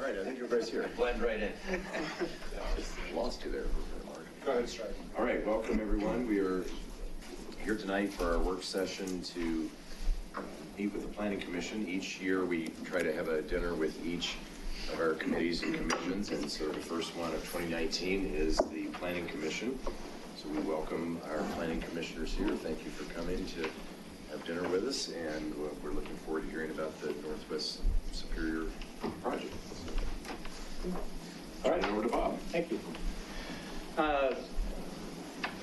right, I think everybody's here. Blend right in. Lost you there for a mark. Go ahead, Stripe. All right, welcome everyone. We are here tonight for our work session to meet with the Planning Commission. Each year we try to have a dinner with each of our committees and commissions, and so the first one of 2019 is the Planning Commission. So we welcome our planning commissioners here. Thank you for coming to have dinner with us, and we're looking forward to hearing about the Northwest Superior project. All right, over to Bob. Thank you.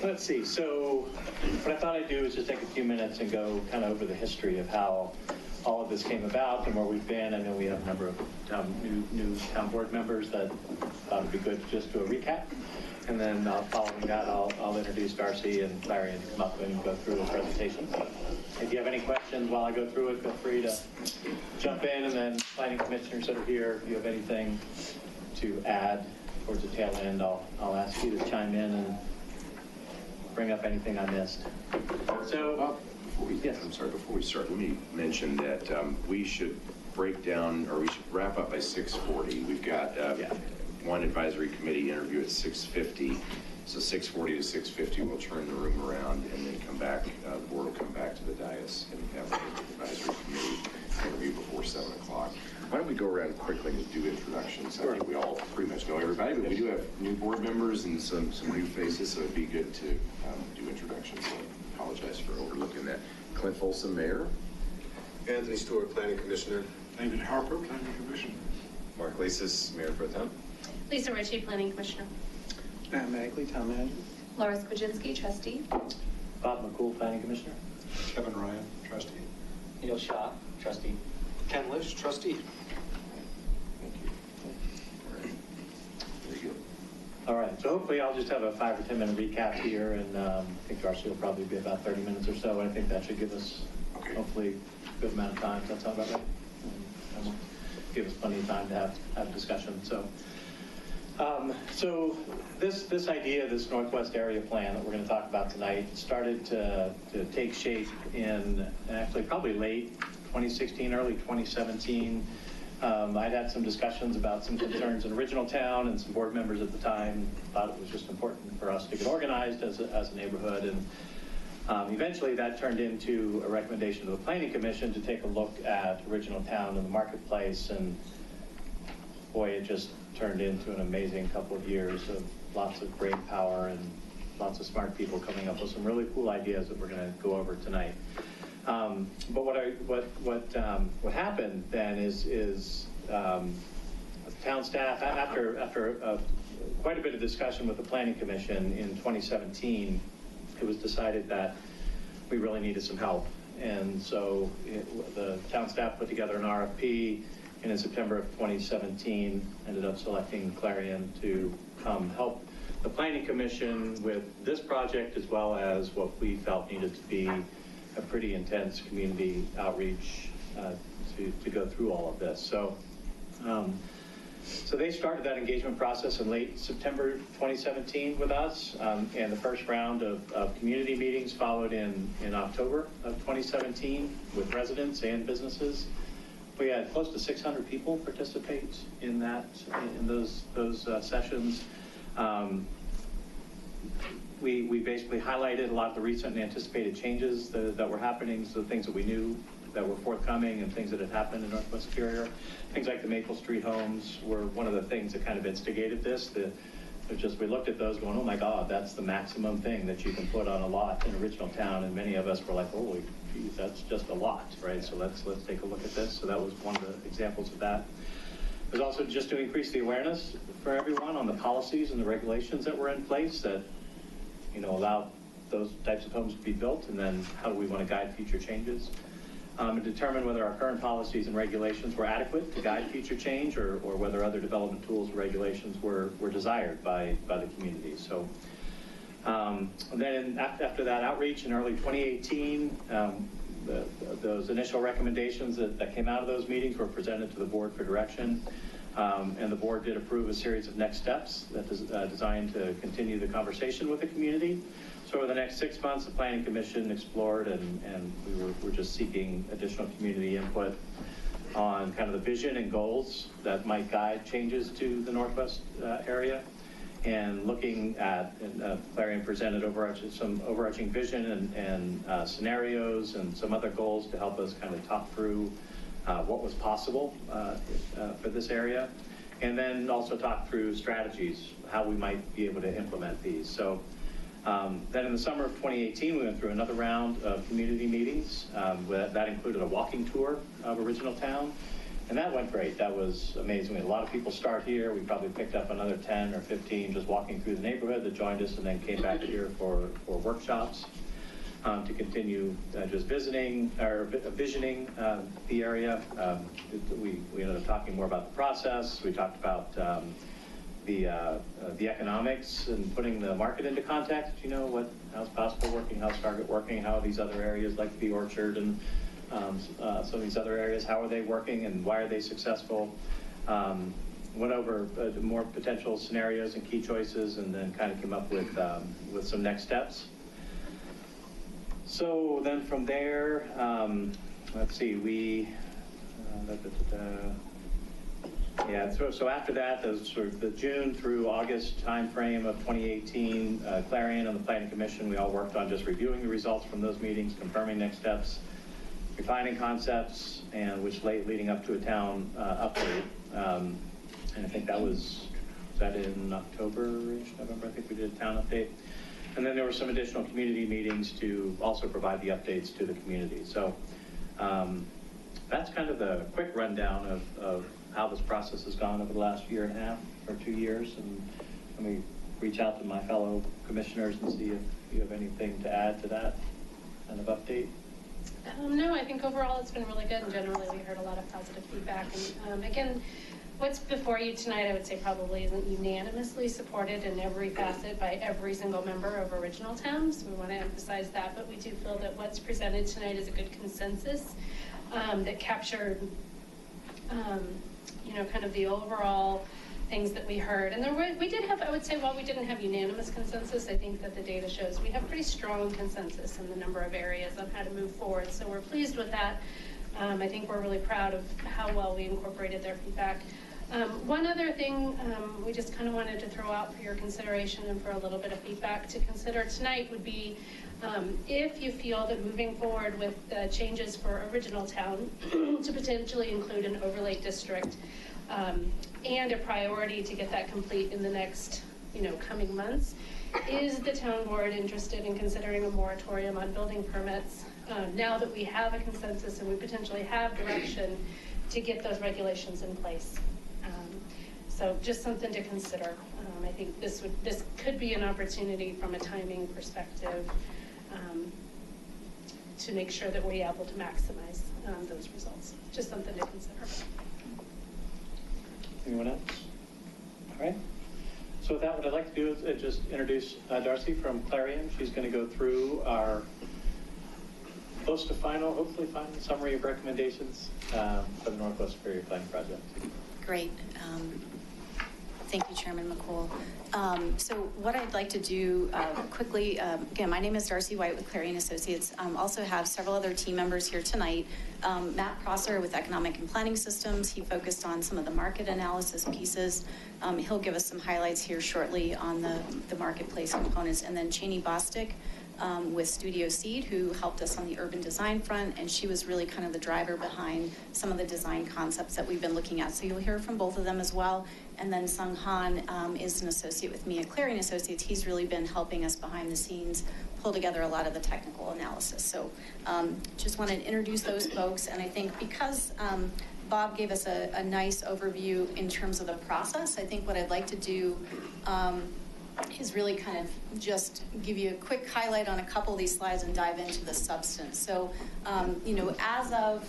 Let's see, so what I thought I'd do is just take a few minutes and go kind of over the history of how all of this came about and where we've been. I know we have a number of new town board members that thought it'd be good just to do a recap. And then following that, I'll introduce Darcy and Larry and come up and go through the presentation. If you have any questions while I go through it, feel free to jump in, and then planning commissioners that are here, if you have anything to add towards the tail end, I'll ask you to chime in and bring up anything I missed. So, before we start, let me mention that we should break down, or we should wrap up by 6:40. We've got one advisory committee interview at 6:50. So 6:40 to 6:50, we'll turn the room around and then come back, the board will come back to the dais and have the advisory committee interview before 7 o'clock. Why don't we go around quickly and do introductions? I think we all pretty much know everybody, but we do have new board members and some new faces, so it'd be good to do introductions. So I apologize for overlooking that. Clint Folsom, Mayor. Anthony Stewart, Planning Commissioner. David Harper, Planning Commission. Mark Lasis, Mayor Pro Tem. Lisa Ritchie, Planning Commissioner. Matt Magley, Town Manager. Laura Skwadzinski, Trustee. Bob McCool, Planning Commissioner. Kevin Ryan, Trustee. Neil Shaw, Trustee. Ken Lish, Trustee. Thank you. All right. Very good. All right, so hopefully I'll just have a 5 or 10 minute recap here, and I think Darcy will probably be about 30 minutes or so. I think that should give us hopefully a good amount of time. Does that sound about right? And we'll give us plenty of time to have discussion. So this idea, this Northwest Area Plan that we're going to talk about tonight, started to take shape in actually probably late 2016, early 2017. I'd had some discussions about some concerns in Original Town, and some board members at the time thought it was just important for us to get organized as a neighborhood. And eventually that turned into a recommendation to the Planning Commission to take a look at Original Town and the marketplace. And boy, it just turned into an amazing couple of years of lots of brain power and lots of smart people coming up with some really cool ideas that we're going to go over tonight. But what happened then is town staff, after quite a bit of discussion with the Planning Commission in 2017, it was decided that we really needed some help. And so the town staff put together an RFP, and in September of 2017 ended up selecting Clarion to come help the Planning Commission with this project, as well as what we felt needed to be a pretty intense community outreach to go through all of this. So they started that engagement process in late September 2017 with us, and the first round of community meetings followed in October of 2017 with residents and businesses. We had close to 600 people participate in those sessions. We basically highlighted a lot of the recent and anticipated changes that were happening, so things that we knew that were forthcoming and things that had happened in Northwest Superior. Things like the Maple Street homes were one of the things that kind of instigated this. We looked at those going, oh my God, that's the maximum thing that you can put on a lot in Original Town, and many of us were like, holy geez, that's just a lot, right? So let's take a look at this. So that was one of the examples of that. It was also just to increase the awareness for everyone on the policies and the regulations that were in place that allow those types of homes to be built, and then how do we want to guide future changes. And determine whether our current policies and regulations were adequate to guide future change, or whether other development tools or regulations were desired by the community. So then after that outreach in early 2018, those initial recommendations that came out of those meetings were presented to the board for direction. And the board did approve a series of next steps that is designed to continue the conversation with the community. So over the next 6 months, the Planning Commission explored, and we were just seeking additional community input on kind of the vision and goals that might guide changes to the Northwest area, and looking at, Clarion presented some overarching vision and scenarios and some other goals to help us kind of talk through what was possible for this area, and then also talk through strategies, how we might be able to implement these. So then in the summer of 2018, we went through another round of community meetings. That included a walking tour of Original Town, and that went great. That was amazing. We had a lot of people start here. We probably picked up another 10 or 15 just walking through the neighborhood that joined us and then came back here for workshops to continue just visiting or visioning the area. We ended up talking more about the process. We talked about the economics and putting the market into context, how's Possible working, how's Target working, how are these other areas like the Orchard and some of these other areas, how are they working and why are they successful? Went over more potential scenarios and key choices, and then kind of came up with some next steps. So then from there, let's see, so after that, sort of the June through August timeframe of 2018, Clarion and the Planning Commission, we all worked on just reviewing the results from those meetings, confirming next steps, refining concepts, and leading up to a town update. And I think was that in October-ish, November? I think we did a town update. And then there were some additional community meetings to also provide the updates to the community. So that's kind of the quick rundown of how this process has gone over the last year and a half or 2 years. And let me reach out to my fellow commissioners and see if you have anything to add to that kind of update. No, I think overall it's been really good, and generally we heard a lot of positive feedback. And again, what's before you tonight, I would say probably isn't unanimously supported in every facet by every single member of Original Town. So we want to emphasize that, but we do feel that what's presented tonight is a good consensus that captured, kind of the overall things that we heard. And we did have, I would say, while we didn't have unanimous consensus, I think that the data shows we have pretty strong consensus in the number of areas on how to move forward. So we're pleased with that. I think we're really proud of how well we incorporated their feedback. One other thing we just kind of wanted to throw out for your consideration and for a little bit of feedback to consider tonight would be if you feel that moving forward with changes for Original Town to potentially include an overlay district and a priority to get that complete in the next coming months, is the town board interested in considering a moratorium on building permits now that we have a consensus and we potentially have direction to get those regulations in place? So just something to consider. I think this could be an opportunity from a timing perspective to make sure that we're able to maximize those results. Just something to consider. Anyone else? All right. So with that, what I'd like to do is just introduce Darcy from Clarion. She's going to go through our close to final, hopefully final summary of recommendations for the Northwest Superior Planning Project. Great. Thank you, Chairman McCool. So what I'd like to do quickly, again, my name is Darcy White with Clarion Associates. Also have several other team members here tonight. Matt Prosser with Economic and Planning Systems. He focused on some of the market analysis pieces. He'll give us some highlights here shortly on the marketplace components. And then Cheney Bostic with Studio Seed, who helped us on the urban design front, and she was really kind of the driver behind some of the design concepts that we've been looking at. So you'll hear from both of them as well. And then Sung Han is an associate with me at Clarion Associates. He's really been helping us behind the scenes pull together a lot of the technical analysis. So just wanted to introduce those folks. And I think because Bob gave us a nice overview in terms of the process, I think what I'd like to do is really kind of just give you a quick highlight on a couple of these slides and dive into the substance. So, as of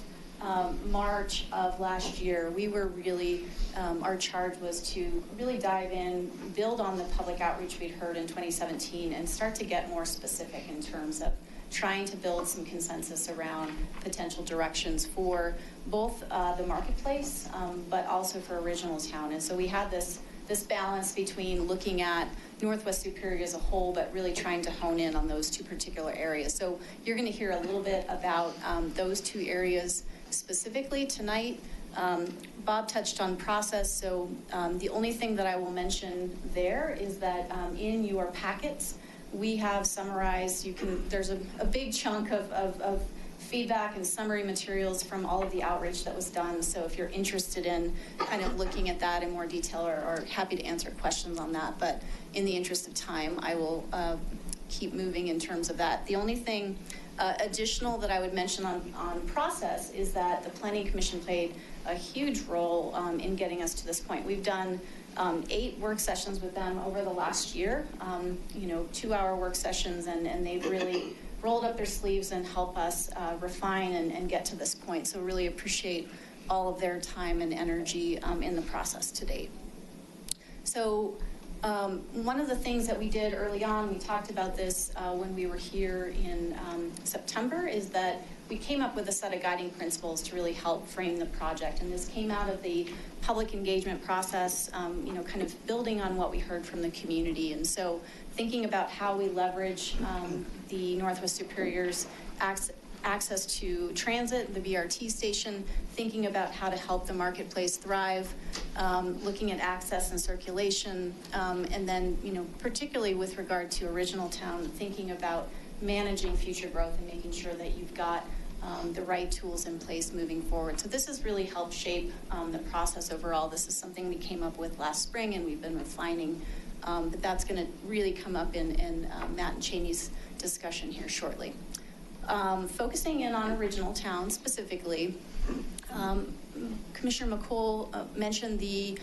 March of last year, we were really, our charge was to really dive in, build on the public outreach we'd heard in 2017, and start to get more specific in terms of trying to build some consensus around potential directions for both the marketplace, but also for Original Town. And so we had this balance between looking at Northwest Superior as a whole, but really trying to hone in on those two particular areas. So you're going to hear a little bit about those two areas specifically tonight. Bob touched on process, so the only thing that I will mention there is that in your packets, we have summarized, there's a big chunk of feedback and summary materials from all of the outreach that was done. So if you're interested in kind of looking at that in more detail, or happy to answer questions on that, but in the interest of time, I will keep moving in terms of that. The only thing additional that I would mention on process is that the Planning Commission played a huge role in getting us to this point. We've done 8 work sessions with them over the last year, 2-hour work sessions, and they've really rolled up their sleeves and help us refine and get to this point. So really appreciate all of their time and energy in the process to date. So one of the things that we did early on, we talked about this when we were here in September, is that we came up with a set of guiding principles to really help frame the project. And this came out of the public engagement process, kind of building on what we heard from the community. And so thinking about how we leverage the Northwest Superior's access to transit, the BRT station, thinking about how to help the marketplace thrive, looking at access and circulation, and then, particularly with regard to Original Town, thinking about managing future growth and making sure that you've got the right tools in place moving forward. So this has really helped shape the process overall. This is something we came up with last spring and we've been refining, but that's going to really come up in Matt and Cheney's discussion here shortly. Focusing in on Original Town specifically, Commissioner McCool mentioned the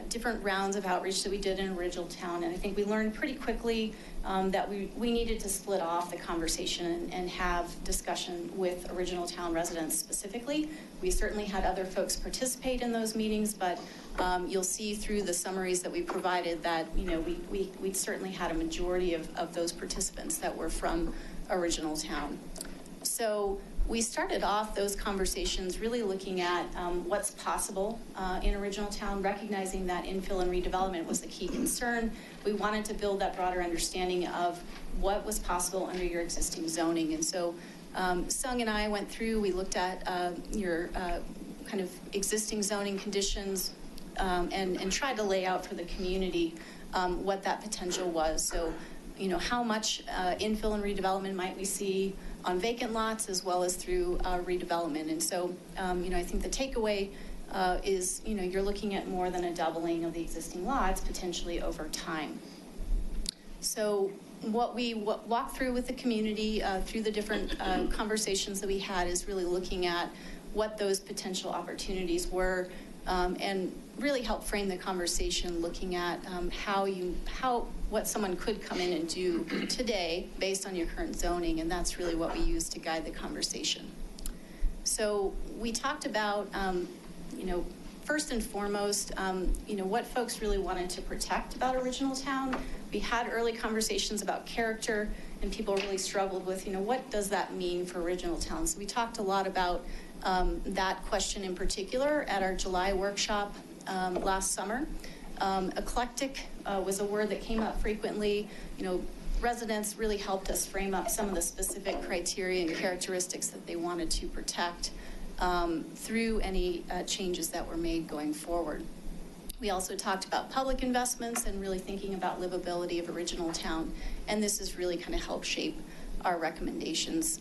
different rounds of outreach that we did in Original Town, and I think we learned pretty quickly that we needed to split off the conversation and have discussion with Original Town residents specifically. We certainly had other folks participate in those meetings, but you'll see through the summaries that we provided that we certainly had a majority of those participants that were from Original Town. So we started off those conversations really looking at what's possible in Original Town, recognizing that infill and redevelopment was the key concern. We wanted to build that broader understanding of what was possible under your existing zoning. And so Sung and I went through, we looked at your kind of existing zoning conditions and tried to lay out for the community what that potential was. So, how much infill and redevelopment might we see on vacant lots as well as through redevelopment. And so, I think the takeaway is, you're looking at more than a doubling of the existing lots potentially over time. So what we walked through with the community through the different conversations that we had is really looking at what those potential opportunities were and really help frame the conversation, looking at what someone could come in and do today based on your current zoning, and that's really what we use to guide the conversation. So we talked about, first and foremost, what folks really wanted to protect about Original Town. We had early conversations about character, and people really struggled with, what does that mean for Original Town? So we talked a lot about that question in particular at our July workshop last summer. Eclectic was a word that came up frequently. Residents really helped us frame up some of the specific criteria and characteristics that they wanted to protect through any changes that were made going forward. We also talked about public investments and really thinking about livability of Original Town, and this has really kind of helped shape our recommendations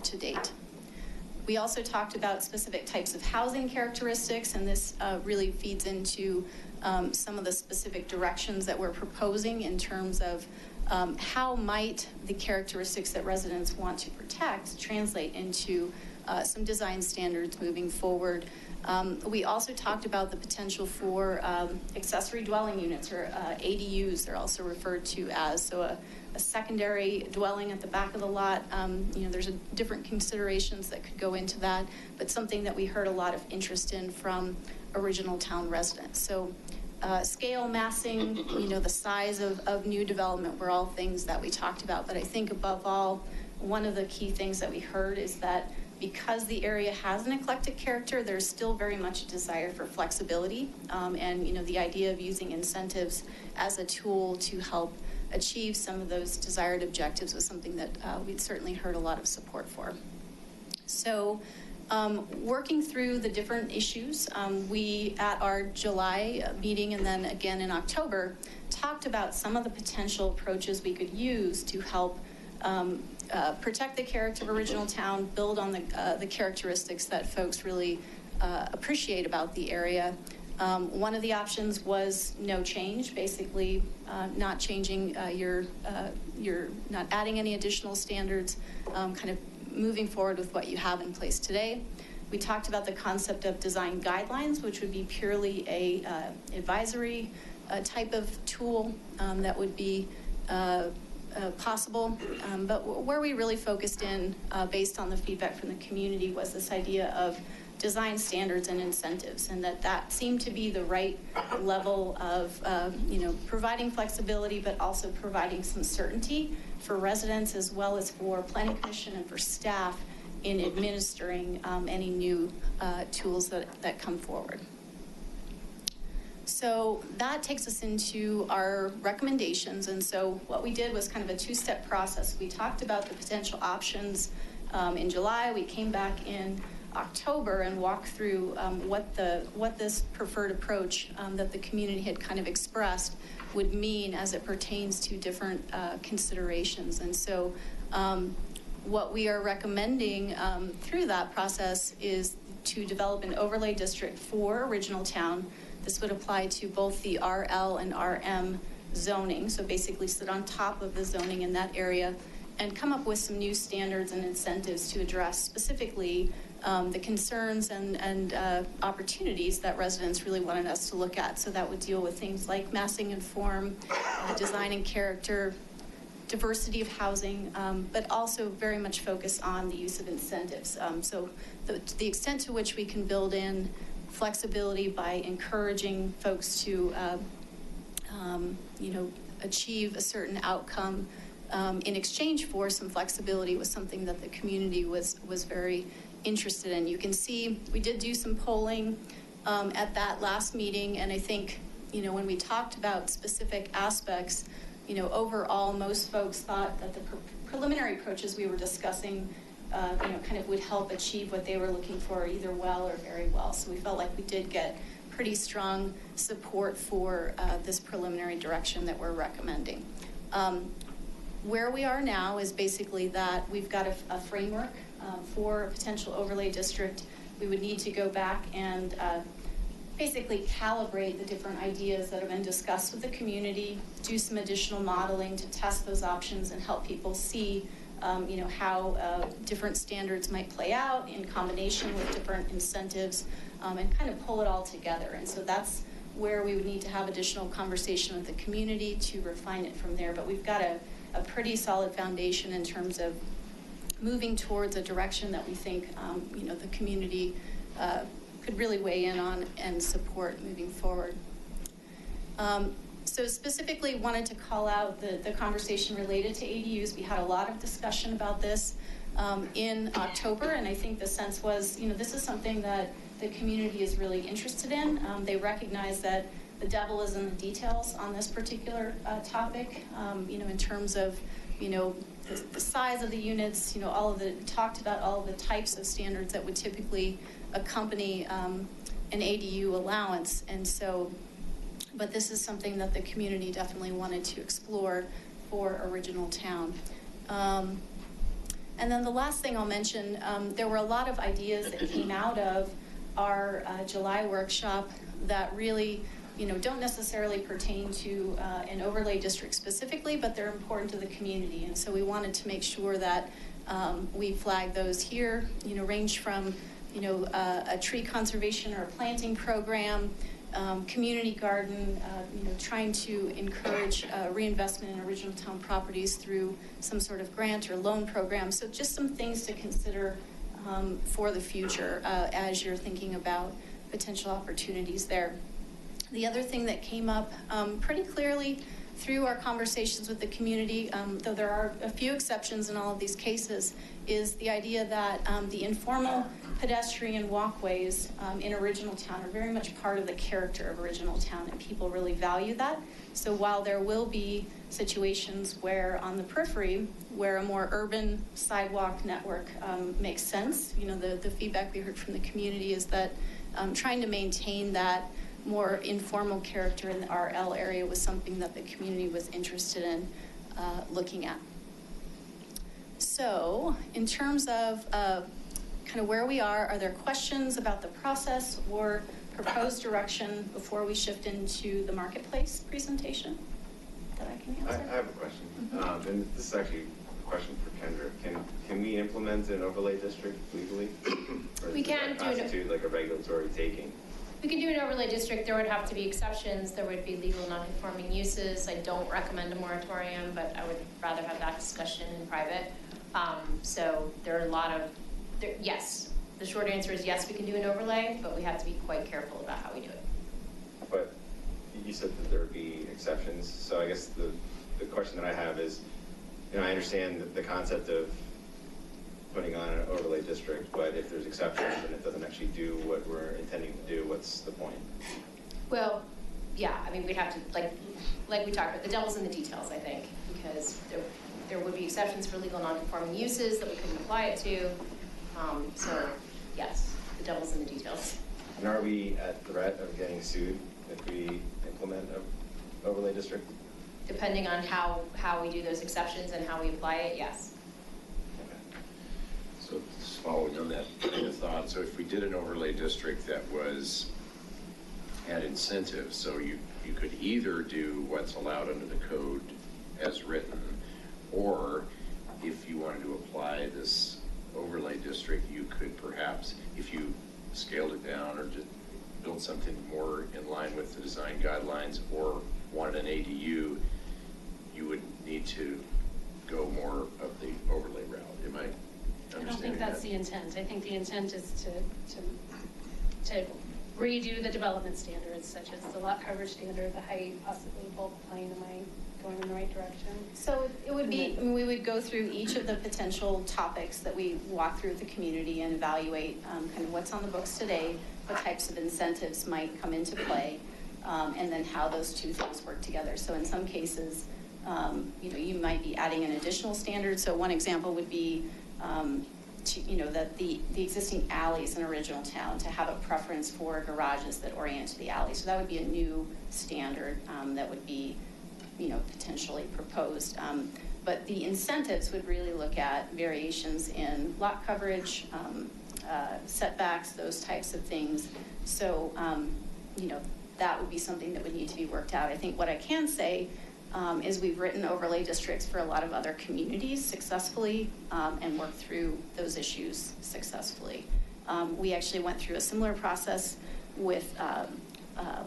to date. We also talked about specific types of housing characteristics, and this really feeds into some of the specific directions that we're proposing in terms of how might the characteristics that residents want to protect translate into some design standards moving forward. We also talked about the potential for accessory dwelling units, or ADUs, they're also referred to as. So a secondary dwelling at the back of the lot. There's different considerations that could go into that, but something that we heard a lot of interest in from Original Town residents. So scale, massing, the size of new development were all things that we talked about. But I think above all, one of the key things that we heard is that because the area has an eclectic character, there's still very much a desire for flexibility. And the idea of using incentives as a tool to help achieve some of those desired objectives was something that we'd certainly heard a lot of support for. So Working through the different issues, we, at our July meeting and then again in October, talked about some of the potential approaches we could use to help protect the character of original town, build on the characteristics that folks really appreciate about the area. One of the options was no change, basically not changing you're not adding any additional standards, kind of moving forward with what you have in place today. We talked about the concept of design guidelines, which would be purely a advisory type of tool that would be possible. But where we really focused in, based on the feedback from the community, was this idea of design standards and incentives, and that seemed to be the right level of providing flexibility, but also providing some certainty for residents as well as for planning commission and for staff in administering any new tools that come forward. So that takes us into our recommendations. And so what we did was kind of a two-step process. We talked about the potential options in July. We came back in October and walked through what this preferred approach that the community had kind of expressed would mean as it pertains to different considerations. And so what we are recommending through that process is to develop an overlay district for original town. This would apply to both the RL and RM zoning, so basically sit on top of the zoning in that area and come up with some new standards and incentives to address specifically the concerns and opportunities that residents really wanted us to look at. So that would deal with things like massing and form, design and character, diversity of housing, but also very much focus on the use of incentives. So the extent to which we can build in flexibility by encouraging folks to, achieve a certain outcome in exchange for some flexibility was something that the community was very interested in. You can see we did do some polling at that last meeting, and I think, when we talked about specific aspects, overall, most folks thought that the preliminary approaches we were discussing kind of would help achieve what they were looking for, either well or very well. So we felt like we did get pretty strong support for this preliminary direction that we're recommending. Where we are now is basically that we've got a framework for a potential overlay district. We would need to go back and basically calibrate the different ideas that have been discussed with the community, do some additional modeling to test those options and help people see how different standards might play out in combination with different incentives, and kind of pull it all together. And so that's where we would need to have additional conversation with the community to refine it from there. But we've got a pretty solid foundation in terms of moving towards a direction that we think the community could really weigh in on and support moving forward. So specifically wanted to call out the conversation related to ADUs. We had a lot of discussion about this in October, and I think the sense was, this is something that the community is really interested in. They recognize that the devil is in the details on this particular topic, in terms of, the size of the units, talked about all of the types of standards that would typically accompany an ADU allowance. And so, but this is something that the community definitely wanted to explore for original town. And then the last thing I'll mention, there were a lot of ideas that came out of our July workshop that really, don't necessarily pertain to an overlay district specifically, but they're important to the community. And so we wanted to make sure that we flag those here, range from, a tree conservation or a planting program, community garden, trying to encourage reinvestment in original town properties through some sort of grant or loan program. So just some things to consider for the future as you're thinking about potential opportunities there. The other thing that came up pretty clearly through our conversations with the community, though there are a few exceptions in all of these cases, is the idea that the informal pedestrian walkways in Original Town are very much part of the character of Original Town, and people really value that. So while there will be situations where on the periphery, where a more urban sidewalk network makes sense, you know, the feedback we heard from the community is that trying to maintain that more informal character in the RL area was something that the community was interested in looking at. So in terms of kind of where we are there questions about the process or proposed direction before we shift into the marketplace presentation that I can I answer? have a question, and this is actually a question for Kendra. Can we implement an overlay district legally? Or We does can that do it. constitute like a regulatory taking? We could do an overlay district. There would have to be exceptions. There would be legal non-conforming uses. I don't recommend a moratorium, but I would rather have that discussion in private. So there are a lot of, yes, the short answer is yes, we can do an overlay, but we have to be quite careful about how we do it. But you said that there would be exceptions, so I guess the question that I have is, you know, I understand the concept of putting on an overlay district, but if there's exceptions and it doesn't actually do what we're intending to do, what's the point? Well, yeah, I mean, we'd have to, like we talked about, the devil's in the details, I think, because there would be exceptions for legal non-conforming uses that we couldn't apply it to. So, yes, the devil's in the details. And are we at threat of getting sued if we implement an overlay district? Depending on how we do those exceptions and how we apply it, yes. So just following on that train of thought, so if we did an overlay district that had incentives, so you could either do what's allowed under the code as written, or if you wanted to apply this overlay district, you could perhaps, if you scaled it down or just built something more in line with the design guidelines or wanted an ADU, you would need to go more of the overlay route. Am I I don't think that's the intent. I think the intent is to redo the development standards, such as the lot coverage standard, the height, possibly bulk plane. Am I going in the right direction? So it would be, I mean, we would go through each of the potential topics that we walk through with the community and evaluate kind of what's on the books today, what types of incentives might come into play, and then how those two things work together. So in some cases, you know, you might be adding an additional standard. So one example would be, that the existing alleys in Original Town, to have a preference for garages that orient to the alley. So that would be a new standard that would be, potentially proposed. But the incentives would really look at variations in lot coverage, setbacks, those types of things. So, that would be something that would need to be worked out. I think what I can say is we've written overlay districts for a lot of other communities successfully and worked through those issues successfully. We actually went through a similar process with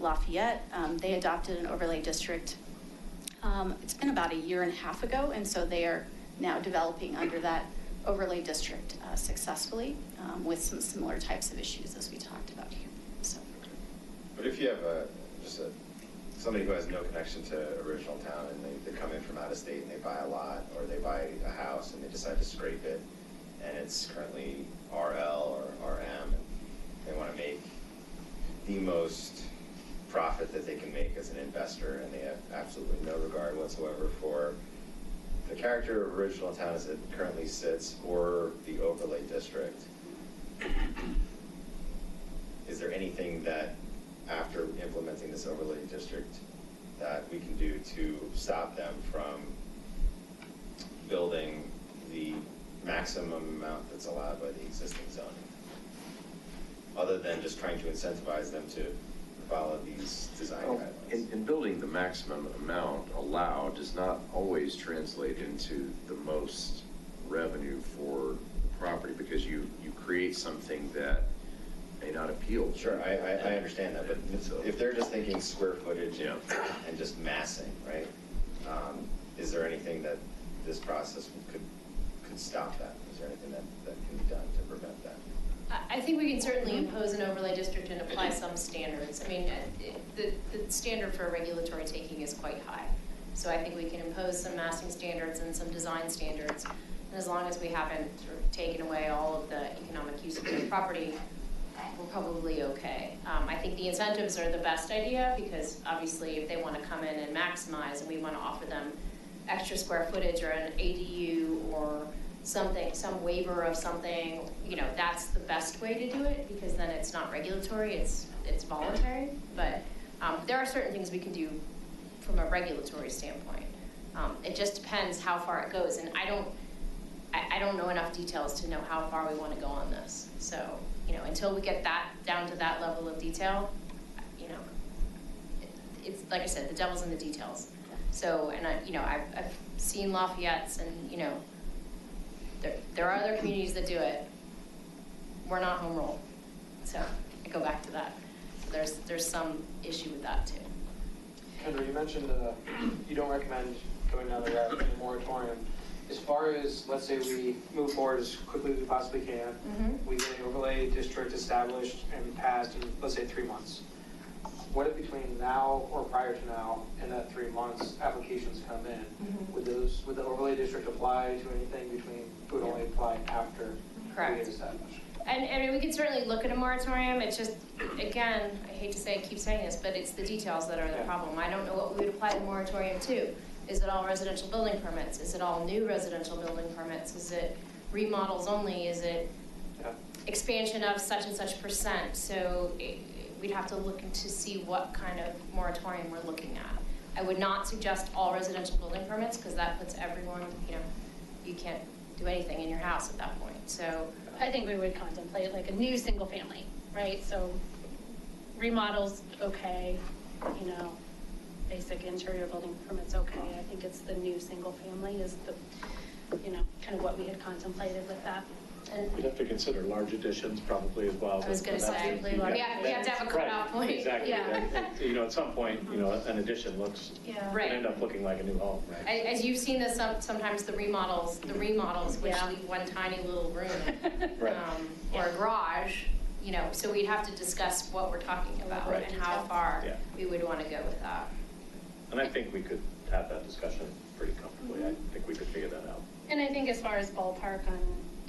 Lafayette. They adopted an overlay district. It's been about 1.5 years ago, and so they are now developing under that overlay district successfully with some similar types of issues as we talked about here. So. But if you have somebody who has no connection to Original Town and they come in from out of state and they buy a lot or they buy a house and they decide to scrape it and it's currently RL or RM and they want to make the most profit that they can make as an investor and they have absolutely no regard whatsoever for the character of Original Town as it currently sits or the overlay district. Is there anything that after implementing this overlay district that we can do to stop them from building the maximum amount that's allowed by the existing zoning? Other than just trying to incentivize them to follow these design guidelines. In building the maximum amount allowed does not always translate into the most revenue for the property because you create something that may not appeal. Sure, I understand that, but if they're just thinking square footage and just massing, right? Is there anything that this process could stop that? Is there anything that can be done to prevent that? I think we can certainly impose an overlay district and apply some standards. I mean, the standard for regulatory taking is quite high. So I think we can impose some massing standards and some design standards. And as long as we haven't sort of taken away all of the economic use of the property, we're probably okay. I think the incentives are the best idea because obviously if they want to come in and maximize and we want to offer them extra square footage or an ADU or something, some waiver of something, you know, that's the best way to do it because then it's not regulatory, it's voluntary. But there are certain things we can do from a regulatory standpoint. It just depends how far it goes, and I don't know enough details to know how far we want to go on this. So, you know, until we get that down to that level of detail, you know, it's like I said, the devil's in the details. So, and I've seen Lafayette's, and you know, there are other communities that do it. We're not home rule, so I go back to that. So there's some issue with that too. Kendra, you mentioned you don't recommend going down the route of a moratorium. As far as, let's say we move forward as quickly as we possibly can, we get an overlay district established and passed in, let's say, 3 months. What if between now or prior to now, in that 3 months, applications come in? Would the overlay district apply to anything between, it would only apply after we get established? And I mean, we could certainly look at a moratorium. It's just, again, I hate to keep saying this, but it's the details that are the problem. I don't know what we would apply the moratorium to. Is it all residential building permits? Is it all new residential building permits? Is it remodels only? Is it expansion of such and such percent? So we'd have to look into see what kind of moratorium we're looking at. I would not suggest all residential building permits because that puts everyone, you know, you can't do anything in your house at that point. So I think we would contemplate like a new single family, right? So remodels, okay, you know, basic interior building permits, okay. I think it's the new single family is the, you know, kind of what we had contemplated with that. And we'd have to consider large additions probably as well. I was going to say, we have to have a cutoff point. Exactly. Yeah. You know, at some point, you know, an addition looks, right. could end up looking like a new home, right? As you've seen this, sometimes the remodels which leave one tiny little room right. Or a garage, you know, so we'd have to discuss what we're talking about Right. and how far we would want to go with that. And I think we could have that discussion pretty comfortably. I think we could figure that out. And I think as far as ballpark on,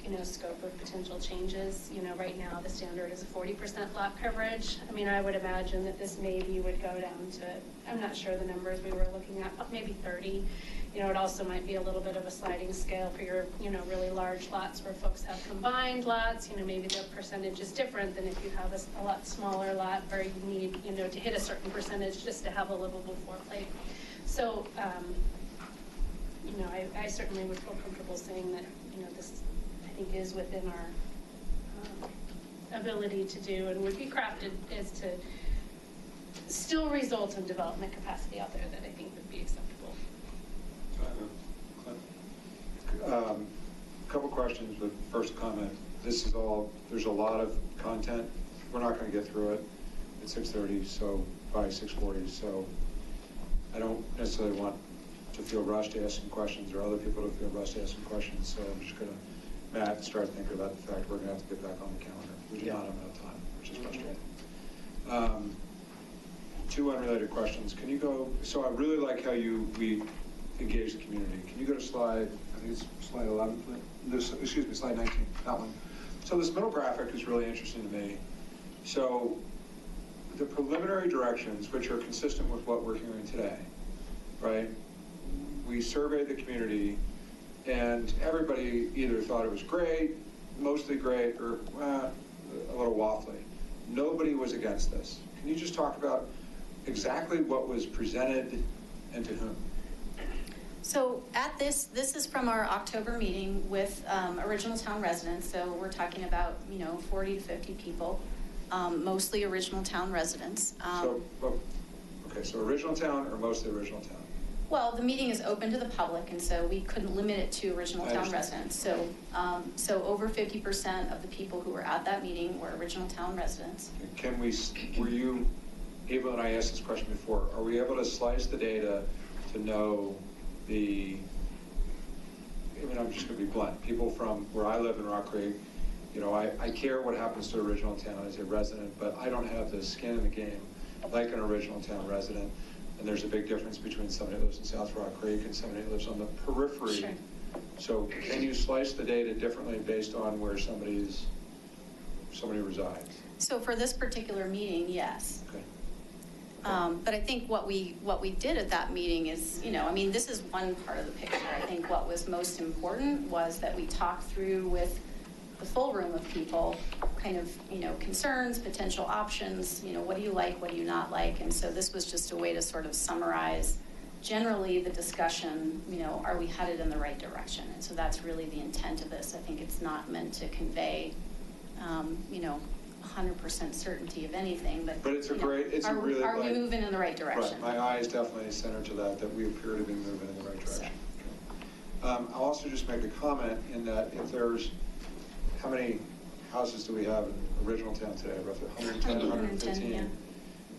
you know, scope of potential changes, you know, right now the standard is a 40% lot coverage. I mean, I would imagine that this maybe would go down to, I'm not sure the numbers we were looking at, but maybe 30. You know, it also might be a little bit of a sliding scale for your, you know, really large lots where folks have combined lots. You know, maybe the percentage is different than if you have a lot smaller lot where you need, you know, to hit a certain percentage just to have a livable floor plate. So, you know, I certainly would feel comfortable saying that, you know, this I think is within our ability to do and would be crafted as to still result in development capacity out there that I think would be acceptable. Couple questions, but first comment. This is all, there's a lot of content. We're not going to get through it at 6:30, so by 6:40, so I don't necessarily want to feel rushed to ask some questions or other people to feel rushed to ask some questions, so I'm just going to, Matt, start thinking about the fact we're going to have to get back on the calendar. We do not have enough time, which is frustrating. Two unrelated questions. Can you go, so I really like how we engage the community. Can you go to slide, I think it's slide 11, excuse me, slide 19, that one. So this middle graphic is really interesting to me. So the preliminary directions, which are consistent with what we're hearing today, right? We surveyed the community and everybody either thought it was great, mostly great, or a little waffly. Nobody was against this. Can you just talk about exactly what was presented and to whom? So at this is from our October meeting with original town residents. So we're talking about, you know, 40 to 50 people, mostly original town residents. Okay, so original town or mostly original town? Well, the meeting is open to the public, and so we couldn't limit it to original town residents. So, so over 50% of the people who were at that meeting were original town residents. Can we, were you able, and I asked this question before, are we able to slice the data to know the, I mean, I'm just going to be blunt, people from where I live in Rock Creek, you know, I care what happens to original town as a resident, but I don't have the skin in the game like an original town resident. And there's a big difference between somebody who lives in South Rock Creek and somebody who lives on the periphery So can you slice the data differently based on where somebody resides? So for this particular meeting, yes. Okay. But I think what we did at that meeting is, I mean, this is one part of the picture. I think what was most important was that we talked through with the full room of people, kind of, concerns, potential options, what do you like, what do you not like? And so this was just a way to sort of summarize generally the discussion, are we headed in the right direction? And so that's really the intent of this. I think it's not meant to convey, 100% certainty of anything, but it's a great, it's a really, are we moving in the right direction? Right, my eye is definitely centered to that we appear to be moving in the right direction. Okay. I'll also just make a comment in that if there's, how many houses do we have in original town today? Roughly 110, 115? Yeah.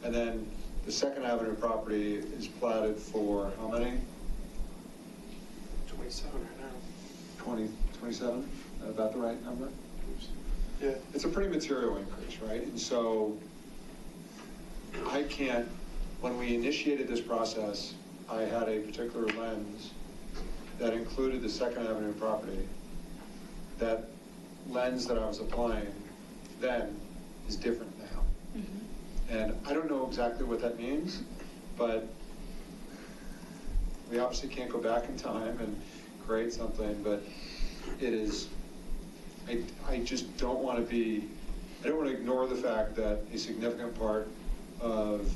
And then the Second Avenue property is platted for how many? 27 right now. 27? About the right number? Yeah. It's a pretty material increase, right? And so I can't, when we initiated this process, I had a particular lens that included the Second Avenue property. That lens that I was applying then is different now. Mm-hmm. And I don't know exactly what that means, but we obviously can't go back in time and create something, but it is, I just don't want to ignore the fact that a significant part of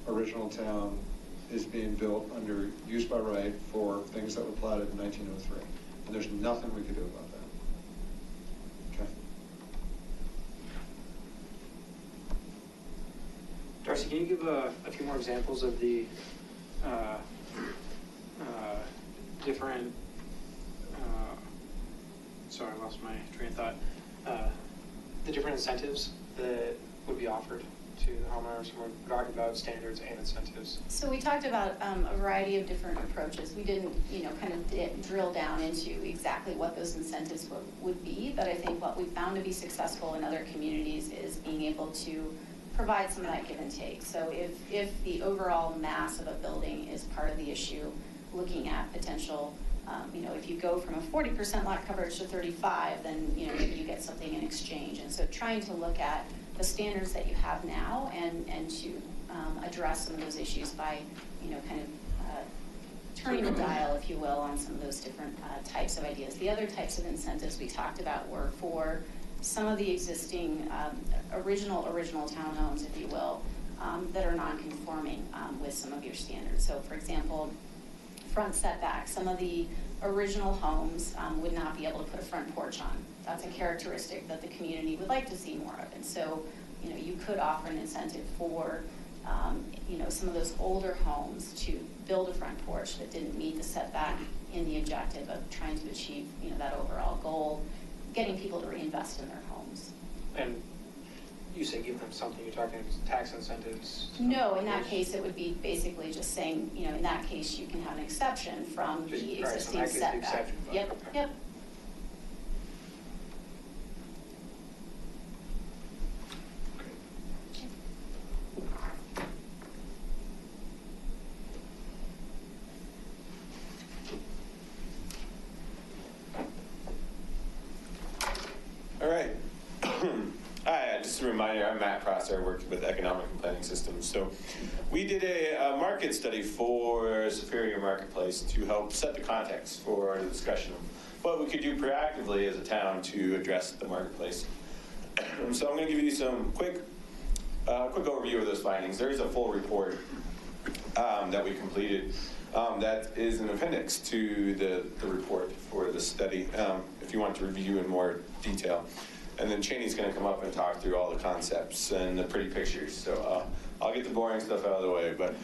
original town is being built under use by right for things that were platted in 1903. And there's nothing we could do about that. Okay. Darcy, can you give a few more examples of the different, sorry, I lost my train of thought, the different incentives that would be offered to the homeowners when we're talking about standards and incentives? So we talked about a variety of different approaches. We didn't, kind of drill down into exactly what those incentives would be, but I think what we found to be successful in other communities is being able to provide some of that give and take. So if the overall mass of a building is part of the issue, looking at potential, if you go from a 40% lot coverage to 35, then maybe you get something in exchange. And so trying to look at the standards that you have now and to address some of those issues by kind of turning the dial, if you will, on some of those different types of ideas. The other types of incentives we talked about were for some of the existing original townhomes, if you will, that are non-conforming with some of your standards. So for example, front setback, some of the original homes would not be able to put a front porch on. That's a characteristic that the community would like to see more of. And so, you could offer an incentive for, some of those older homes to build a front porch that didn't meet the setback in the objective of trying to achieve, that overall goal, getting people to reinvest in their homes. And you say give them something, you're talking tax incentives? No, in that case, it would be basically just saying, in that case, you can have an exception from the existing setback. Yep, yep. All right. Hi, just a reminder, I'm Matt Prosser. I work with Economic and Planning Systems. So we did a market study for Superior Marketplace to help set the context for the discussion of what we could do proactively as a town to address the marketplace. So I'm going to give you some quick overview of those findings. There is a full report that we completed that is an appendix to the report for the study if you want to review in more detail. And then Cheney's going to come up and talk through all the concepts and the pretty pictures. So I'll get the boring stuff out of the way. But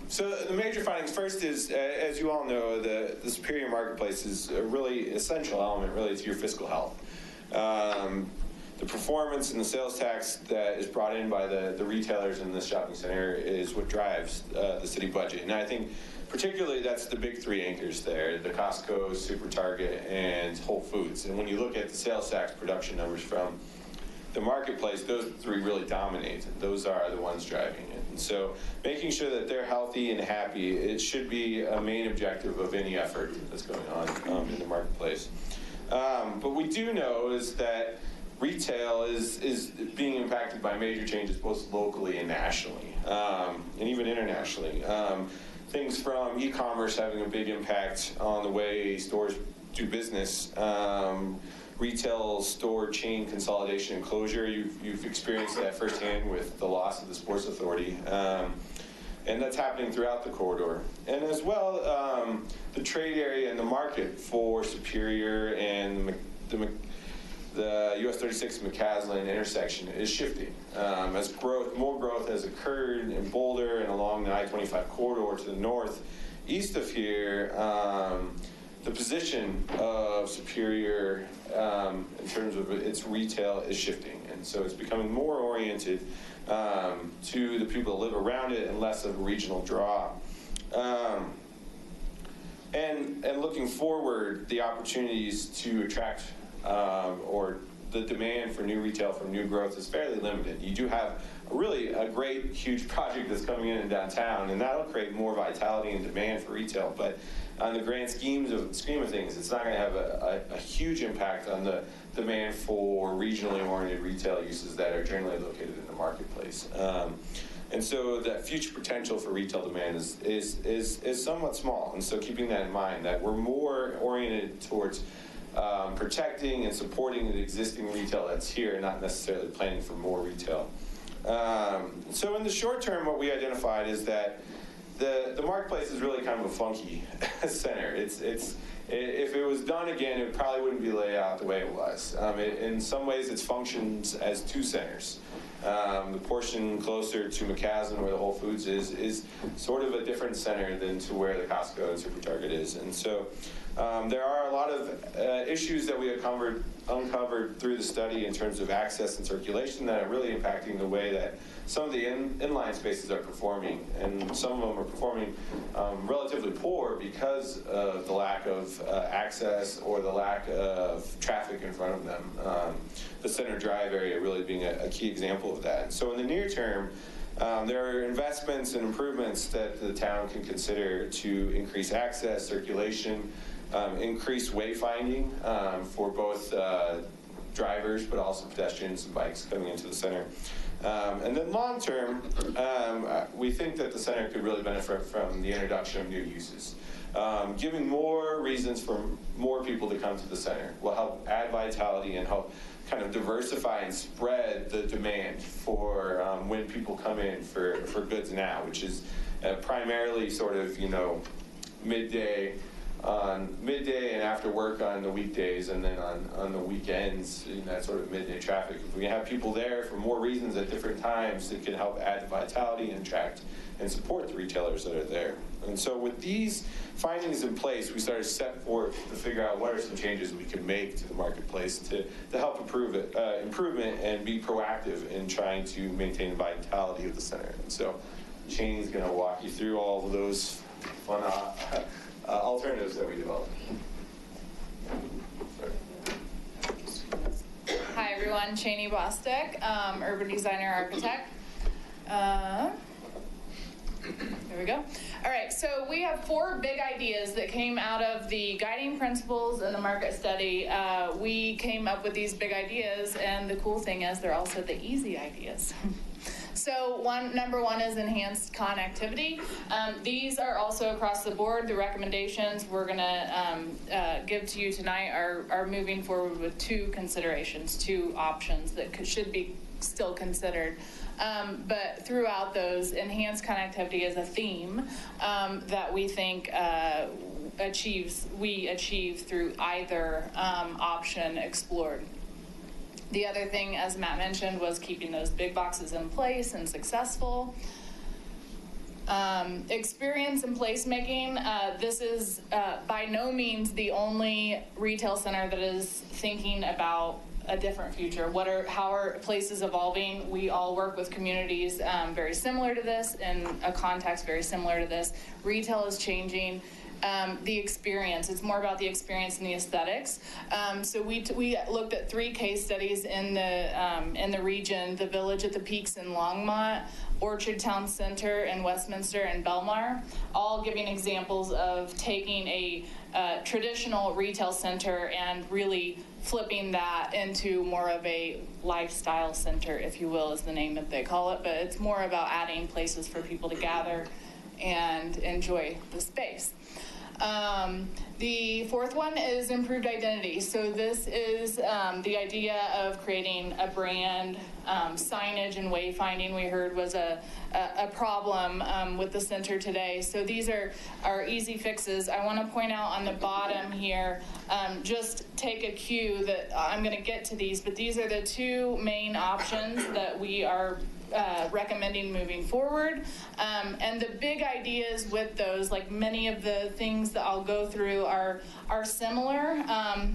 so the major findings first is, as you all know, the Superior Marketplace is a really essential element really to your fiscal health. The performance and the sales tax that is brought in by the retailers in this shopping center is what drives the city budget. And I think particularly that's the big three anchors there, the Costco, Super Target, and Whole Foods. And when you look at the sales tax production numbers from the marketplace, those three really dominate. Those are the ones driving it. And so making sure that they're healthy and happy, it should be a main objective of any effort that's going on in the marketplace. But we do know is that retail is being impacted by major changes both locally and nationally, and even internationally. Things from e-commerce having a big impact on the way stores do business, retail store chain consolidation and closure. You've experienced that firsthand with the loss of the Sports Authority. And that's happening throughout the corridor. And as well, the trade area and the market for Superior and the US 36 McCaslin intersection is shifting. As more growth has occurred in Boulder and along the I-25 corridor to the north, east of here, the position of Superior in terms of its retail is shifting. And so it's becoming more oriented to the people that live around it and less of a regional draw. And looking forward, the opportunities to attract or the demand for new retail from new growth is fairly limited. You do have really a great, huge project that's coming in downtown, and that'll create more vitality and demand for retail. But on the grand scheme of things, it's not going to have a huge impact on the demand for regionally oriented retail uses that are generally located in the marketplace. And so that future potential for retail demand is somewhat small. And so keeping that in mind, that we're more oriented towards protecting and supporting the existing retail that's here, not necessarily planning for more retail. So in the short term, what we identified is that the marketplace is really kind of a funky center. If it was done again, it probably wouldn't be laid out the way it was. In some ways, it functions as two centers. The portion closer to McCaslin, where the Whole Foods is sort of a different center than to where the Costco and Super Target is. And so there are a lot of issues that we uncovered through the study in terms of access and circulation that are really impacting the way that some of the inline spaces are performing, and some of them are performing relatively poor because of the lack of access or the lack of traffic in front of them. The Center Drive area really being a key example of that. So in the near term, there are investments and improvements that the town can consider to increase access, circulation, increase wayfinding for both drivers, but also pedestrians and bikes coming into the center. And then long term, we think that the center could really benefit from the introduction of new uses. Giving more reasons for more people to come to the center will help add vitality and help kind of diversify and spread the demand for when people come in for goods now, which is primarily sort of, midday and after work on the weekdays, and then on the weekends, that sort of midday traffic. If we have people there for more reasons at different times, it can help add vitality and attract and support the retailers that are there. And so with these findings in place, we started to set forth to figure out what are some changes we can make to the marketplace to help improvement and be proactive in trying to maintain the vitality of the center. And so Shane's going to walk you through all of those fun alternatives that we developed. Hi everyone, Cheney Bostic, urban designer, architect. There we go. All right, so we have 4 big ideas that came out of the guiding principles and the market study. We came up with these big ideas, and the cool thing is they're also the easy ideas. So number one is enhanced connectivity. These are also across the board. The recommendations we're going to give to you tonight are moving forward with 2 considerations, 2 options that should be still considered. But throughout those, enhanced connectivity is a theme that we think we achieve through either option explored. The other thing, as Matt mentioned, was keeping those big boxes in place and successful. Experience and placemaking. This is by no means the only retail center that is thinking about a different future. How are places evolving? We all work with communities very similar to this, in a context very similar to this. Retail is changing. the experience. It's more about the experience and the aesthetics. So we looked at 3 case studies in the region: the Village at the Peaks in Longmont, Orchard Town Center in Westminster, and Belmar, all giving examples of taking a traditional retail center and really flipping that into more of a lifestyle center, if you will, is the name that they call it. But it's more about adding places for people to gather and enjoy the space. The 4th one is improved identity. So this is the idea of creating a brand. Signage and wayfinding, we heard, was a problem with the center today. So these are easy fixes. I want to point out on the bottom here, just take a cue that I'm going to get to these, but these are the 2 main options that we are recommending moving forward. And the big ideas with those, like many of the things that I'll go through, are similar.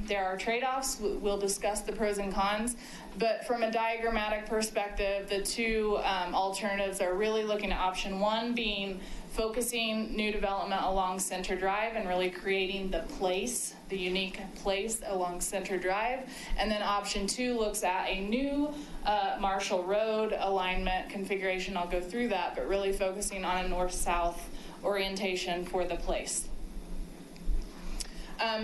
There are trade-offs. We'll discuss the pros and cons. But from a diagrammatic perspective, the 2 alternatives are really looking at option 1 being focusing new development along Center Drive and really creating the place, the unique place along Center Drive. And then option 2 looks at a new Marshall Road alignment configuration. I'll go through that, but really focusing on a north-south orientation for the place.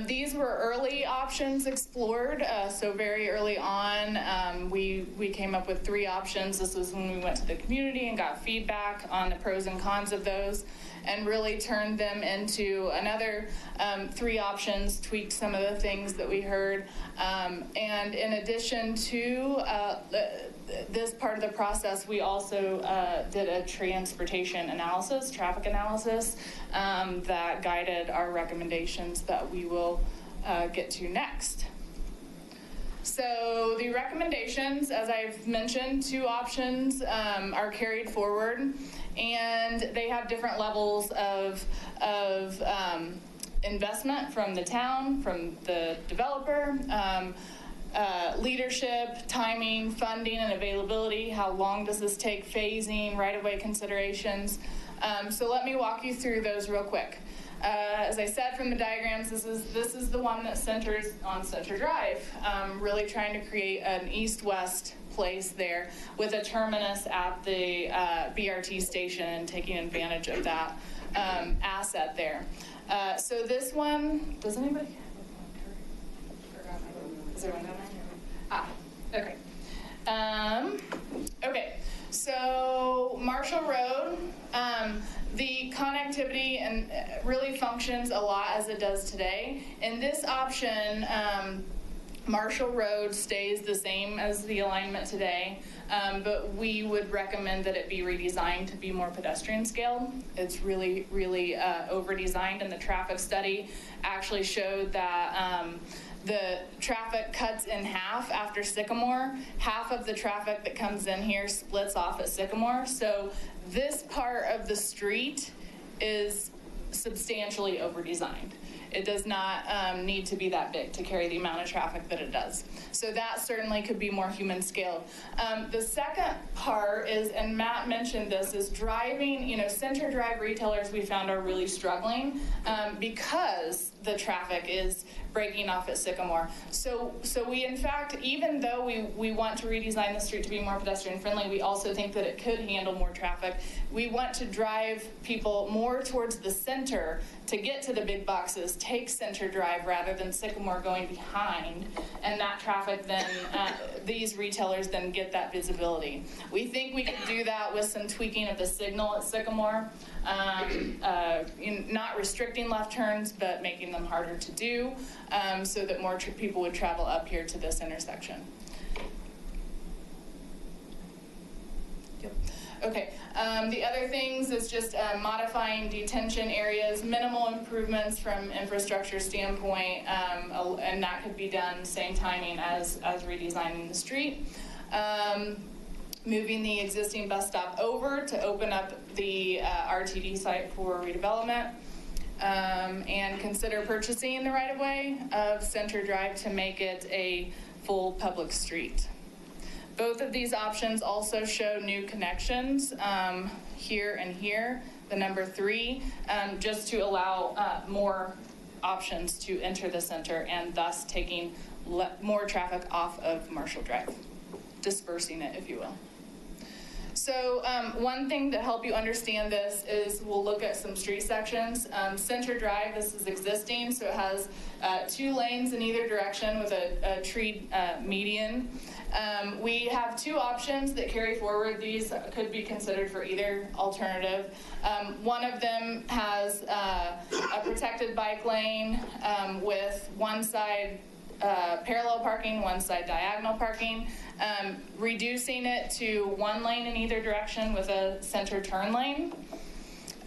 These were early options explored, so very early on, we came up with 3 options. This was when we went to the community and got feedback on the pros and cons of those, and really turned them into another 3 options, tweaked some of the things that we heard. And in addition to this part of the process, we also did a transportation analysis, traffic analysis, that guided our recommendations that we will get to next. So the recommendations, as I've mentioned, 2 options are carried forward, and they have different levels of investment from the town, from the developer, leadership, timing, funding, and availability. How long does this take? Phasing, right-of-way considerations. So let me walk you through those real quick. As I said from the diagrams, this is the one that centers on Center Drive, really trying to create an east-west place there with a terminus at the BRT station and taking advantage of that asset there. So this one, does anybody have a pointer? Is there one down there? Ah, okay. Okay, so Marshall Road, the connectivity and really functions a lot as it does today. In this option, Marshall Road stays the same as the alignment today, but we would recommend that it be redesigned to be more pedestrian scaled. It's really, really over-designed, and the traffic study actually showed that the traffic cuts in half after Sycamore. Half of the traffic that comes in here splits off at Sycamore. So this part of the street is substantially over-designed. It does not need to be that big to carry the amount of traffic that it does. So that certainly could be more human scaled. The second part is, and Matt mentioned this, is driving, Center Drive retailers we found are really struggling because the traffic is breaking off at Sycamore. So we, in fact, even though we want to redesign the street to be more pedestrian friendly, we also think that it could handle more traffic. We want to drive people more towards the center to get to the big boxes, take Center Drive rather than Sycamore going behind, and that traffic then, these retailers then get that visibility. We think we can do that with some tweaking of the signal at Sycamore, not restricting left turns, but making them harder to do, so that more people would travel up here to this intersection. Yep. Okay, the other things is just modifying detention areas, minimal improvements from infrastructure standpoint, and that could be done same timing as redesigning the street. Moving the existing bus stop over to open up the RTD site for redevelopment, and consider purchasing the right-of-way of Center Drive to make it a full public street. Both of these options also show new connections here and here, the number 3, just to allow more options to enter the center and thus taking more traffic off of Marshall Drive, dispersing it, if you will. So one thing to help you understand this is we'll look at some street sections. Center Drive, this is existing, so it has 2 lanes in either direction with a tree median. We have 2 options that carry forward. These could be considered for either alternative. One of them has a protected bike lane with one side parallel parking, one side diagonal parking, reducing it to 1 lane in either direction with a center turn lane.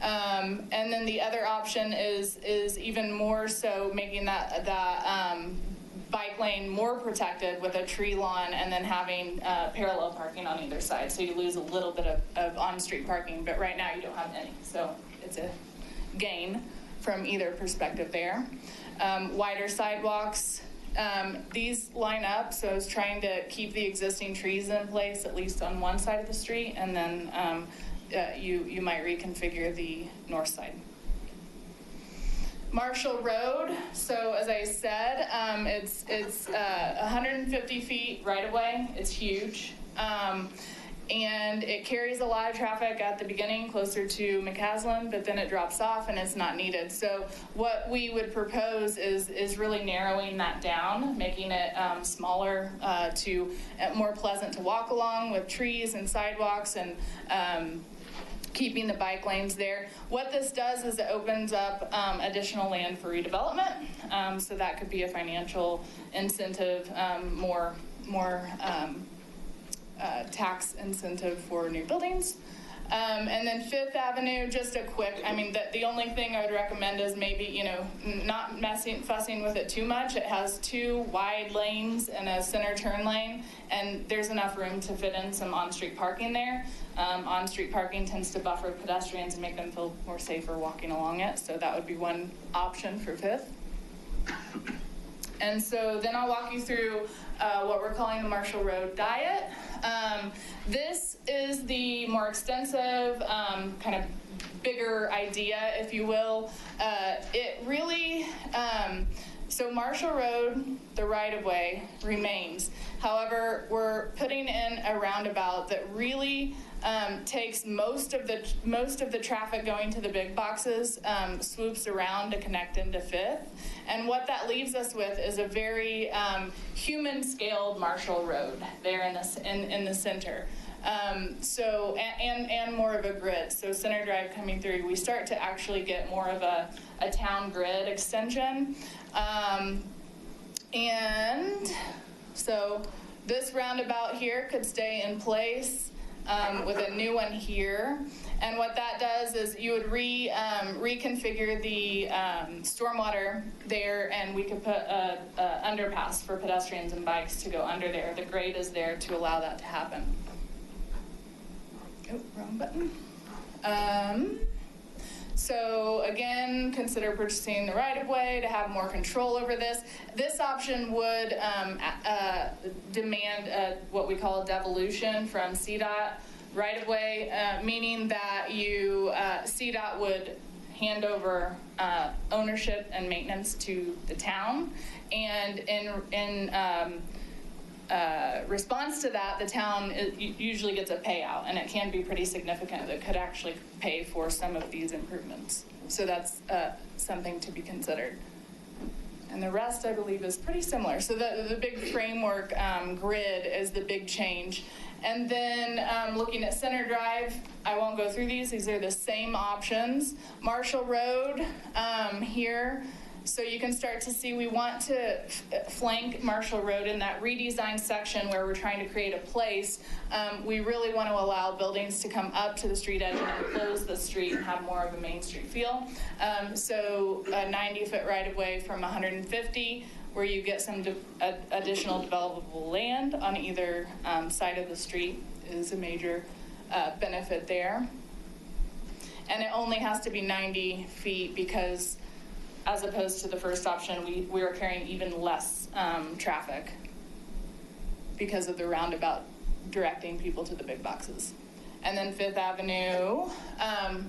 And then the other option is even more so making that bike lane more protected with a tree lawn and then having parallel parking on either side. So you lose a little bit of on-street parking, but right now you don't have any. So it's a gain from either perspective there. Wider sidewalks. These line up, so I was trying to keep the existing trees in place, at least on one side of the street, and then you might reconfigure the north side. Marshall Road, so as I said, it's 150 feet right of way. It's huge. And it carries a lot of traffic at the beginning, closer to McCaslin, but then it drops off and it's not needed. So what we would propose is really narrowing that down, making it smaller to more pleasant to walk along with trees and sidewalks and keeping the bike lanes there. What this does is it opens up additional land for redevelopment. So that could be a financial incentive, more tax incentive for new buildings. And then Fifth Avenue, just a quick, I mean, the only thing I would recommend is maybe, not fussing with it too much. It has 2 wide lanes and a center turn lane, and there's enough room to fit in some on-street parking there. On-street parking tends to buffer pedestrians and make them feel more safer walking along it, so that would be one option for Fifth. And so then I'll walk you through what we're calling the Marshall Road Diet. This is the more extensive, kind of bigger idea, if you will. It really, so Marshall Road, the right-of-way, remains. However, we're putting in a roundabout that really takes most of the traffic going to the big boxes, swoops around to connect into Fifth. And what that leaves us with is a very human-scaled Marshall Road there in the center. So, and more of a grid. So Center Drive coming through, we start to actually get more of a town grid extension. And so this roundabout here could stay in place with a new one here. And what that does is you would reconfigure the stormwater there, and we could put a underpass for pedestrians and bikes to go under there. The grade is there to allow that to happen. Oh, wrong button. So again, consider purchasing the right-of-way to have more control over this. This option would demand what we call a devolution from CDOT right-of-way, meaning that CDOT would hand over ownership and maintenance to the town, and in response to that, the town usually gets a payout, and it can be pretty significant. That could actually pay for some of these improvements. So that's something to be considered. And the rest, I believe, is pretty similar. So the big framework grid is the big change. And then looking at Center Drive, I won't go through these. These are the same options. Marshall Road here. So you can start to see we want to flank Marshall Road in that redesigned section where we're trying to create a place. We really want to allow buildings to come up to the street edge and close the street and have more of a Main Street feel. So a 90-foot right-of-way from 150, where you get some additional developable land on either side of the street is a major benefit there. And it only has to be 90 feet because as opposed to the first option, we are carrying even less traffic because of the roundabout directing people to the big boxes. And then Fifth Avenue,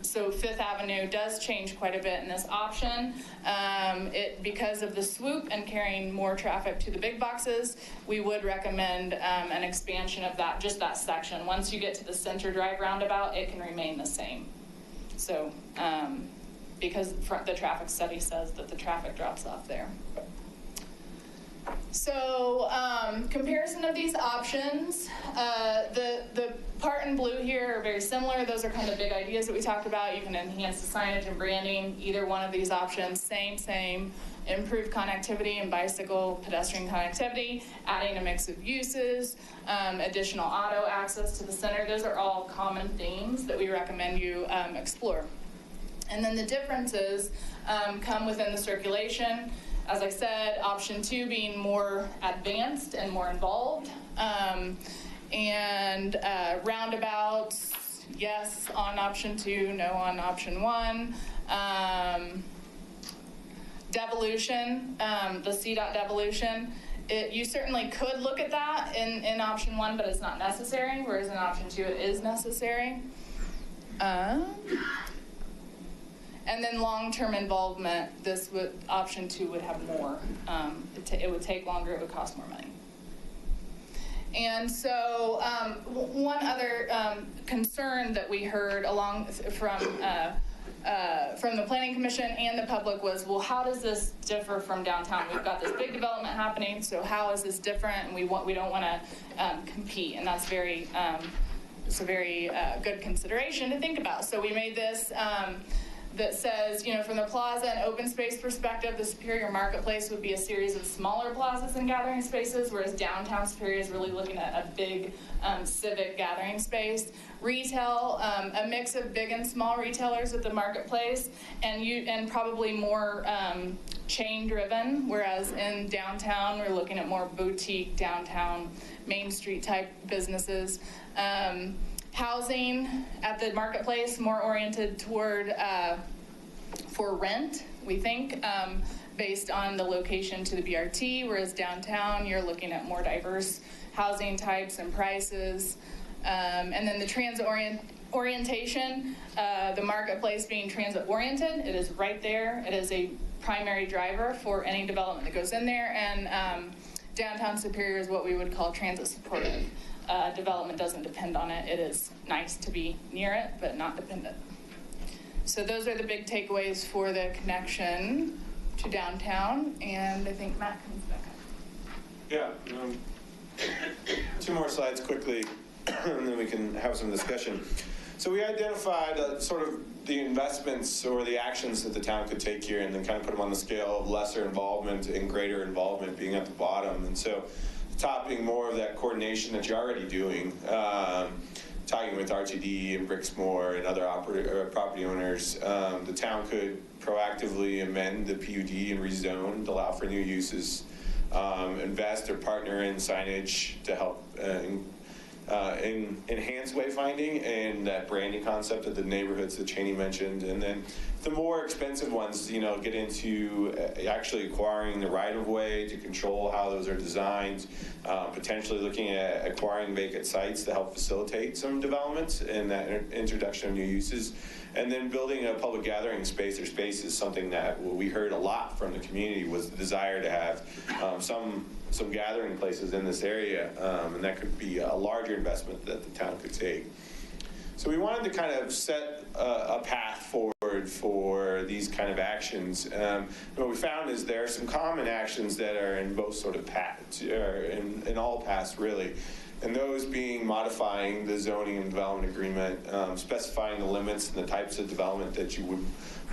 so Fifth Avenue does change quite a bit in this option. Because of the swoop and carrying more traffic to the big boxes, we would recommend an expansion of that, just that section. Once you get to the Center Drive roundabout, it can remain the same. So, because the traffic study says that the traffic drops off there. So, comparison of these options, the part in blue here are very similar. Those are kind of big ideas that we talked about. You can enhance the signage and branding, either one of these options, same. Improve connectivity and bicycle pedestrian connectivity, adding a mix of uses, additional auto access to the center. Those are all common themes that we recommend you explore. And then the differences come within the circulation. As I said, option 2 being more advanced and more involved. And roundabouts, yes on option 2, no on option 1. Devolution, the CDOT devolution, you certainly could look at that in option 1, but it's not necessary, whereas in option 2 it is necessary. And then long-term involvement, option 2 would have more. It would take longer, it would cost more money. And so one other concern that we heard from the Planning Commission and the public was, well, how does this differ from downtown? We've got this big development happening, so how is this different? And we don't want to compete, and that's it's a very good consideration to think about. So we made this that says, from the plaza and open space perspective, the Superior Marketplace would be a series of smaller plazas and gathering spaces, whereas downtown Superior is really looking at a big civic gathering space. Retail, a mix of big and small retailers at the marketplace, and probably more chain-driven, whereas in downtown we're looking at more boutique downtown Main Street type businesses. Housing at the marketplace more oriented toward for rent, we think, based on the location to the BRT, whereas downtown you're looking at more diverse housing types and prices. And then the transit orientation, the marketplace being transit oriented, it is right there. It is a primary driver for any development that goes in there, and downtown Superior is what we would call transit supportive. Development doesn't depend on it. It is nice to be near it, but not dependent. So those are the big takeaways for the connection to downtown, and I think Matt comes back up. Yeah, 2 more slides quickly, and then we can have some discussion. So we identified sort of the investments or the actions that the town could take here, and then kind of put them on the scale of lesser involvement and greater involvement being at the bottom. And so the top being more of that coordination that you're already doing, talking with RTD and Brixmore and other property owners. The town could proactively amend the PUD and rezone to allow for new uses, invest or partner in signage to help enhance wayfinding and that branding concept of the neighborhoods that Cheney mentioned. And then the more expensive ones, get into actually acquiring the right-of-way to control how those are designed, potentially looking at acquiring vacant sites to help facilitate some developments and that introduction of new uses. And then building a public gathering space or space is something that we heard a lot from the community was the desire to have some gathering places in this area, and that could be a larger investment that the town could take. So we wanted to kind of set a path forward for these kind of actions. What we found is there are some common actions that are in both sort of paths, or in all paths really. And those being modifying the zoning and development agreement, specifying the limits and the types of development that you would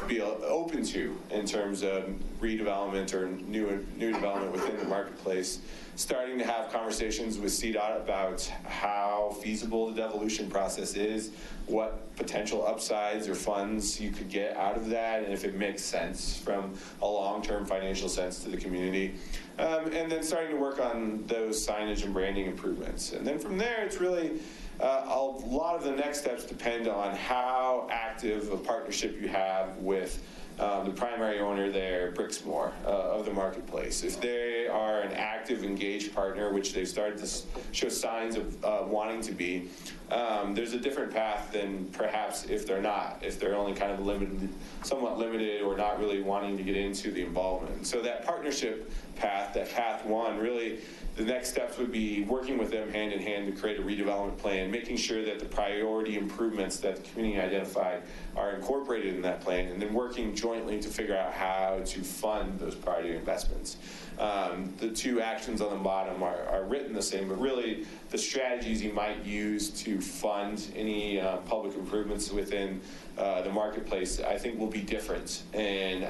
be open to in terms of redevelopment or new development within the marketplace, starting to have conversations with CDOT about how feasible the devolution process is, what potential upsides or funds you could get out of that, and if it makes sense from a long-term financial sense to the community. And then starting to work on those signage and branding improvements. And then from there, it's really a lot of the next steps depend on how active a partnership you have with the primary owner there, Brixmor, of the marketplace. If they are an active, engaged partner, which they've started to show signs of wanting to be, there's a different path than perhaps if they're not, if they're only kind of limited, somewhat limited, or not really wanting to get into the involvement. So that partnership path, that path one, really the next steps would be working with them hand in hand to create a redevelopment plan, making sure that the priority improvements that the community identified are incorporated in that plan, and then working jointly to figure out how to fund those priority investments. The two actions on the bottom are written the same, but really the strategies you might use to fund any public improvements within the marketplace, I think, will be different and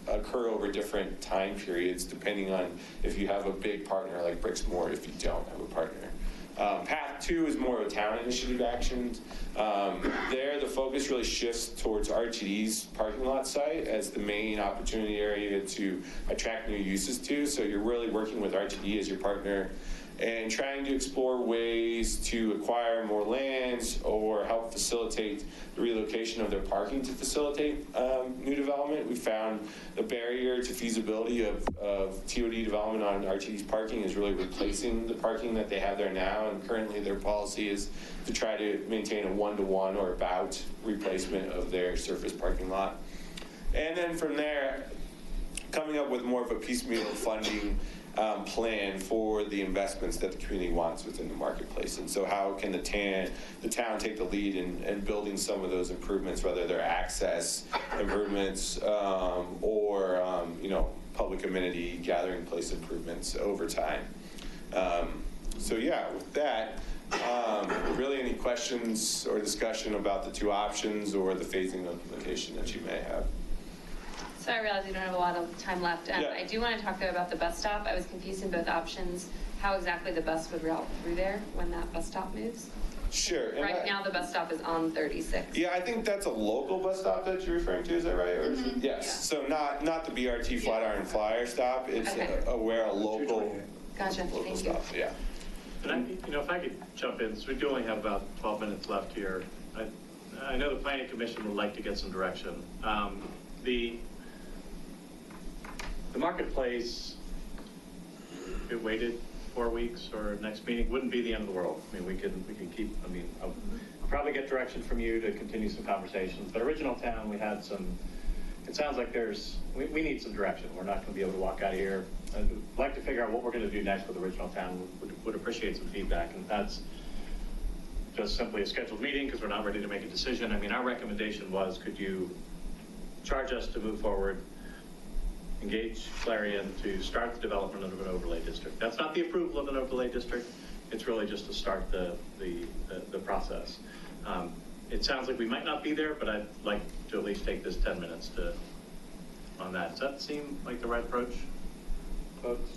occur over different time periods, depending on if you have a big partner like Brixmor, if you don't have a partner. Path two is more of a town initiative action. There, the focus really shifts towards RTD's parking lot site as the main opportunity area to attract new uses to. So you're really working with RTD as your partner and trying to explore ways to acquire more lands or help facilitate the relocation of their parking to facilitate new development. We found the barrier to feasibility of TOD development on RTD's parking is really replacing the parking that they have there now, and currently their policy is to try to maintain a 1-to-1 or about replacement of their surface parking lot. And then from there, coming up with more of a piecemeal funding plan for the investments that the community wants within the marketplace. And so how can the town take the lead in building some of those improvements, whether they're access improvements or public amenity gathering place improvements over time. So yeah, with that, really any questions or discussion about the two options or the phasing of implementation that you may have? So I realize we don't have a lot of time left. Yeah. I do want to talk though about the bus stop. I was confused in both options, how exactly the bus would route through there when that bus stop moves. Sure. And Right now the bus stop is on 36. Yeah, I think that's a local bus stop that you're referring to, is that right? Or is it? Yes, Yeah. so not the BRT Flatiron Flyer stop, it's Okay. a local Gotcha, local thank you. stop, yeah. And if I could jump in, so we do only have about 12 minutes left here. I know the Planning Commission would like to get some direction. The marketplace, if it waited 4 weeks or next meeting, wouldn't be the end of the world. I mean, we can keep, I'll probably get direction from you to continue some conversations. But Original Town, we had some, it sounds like we need some direction. We're not going to be able to walk out of here. I'd like to figure out what we're going to do next with Original Town. Would appreciate some feedback. And that's just simply a scheduled meeting because we're not ready to make a decision. Our recommendation was, could you charge us to move forward, engage Clarion to start the development of an overlay district. That's not the approval of an overlay district. It's really just to start the process. It sounds like we might not be there, but I'd like to at least take this 10 minutes on that. Does that seem like the right approach, folks?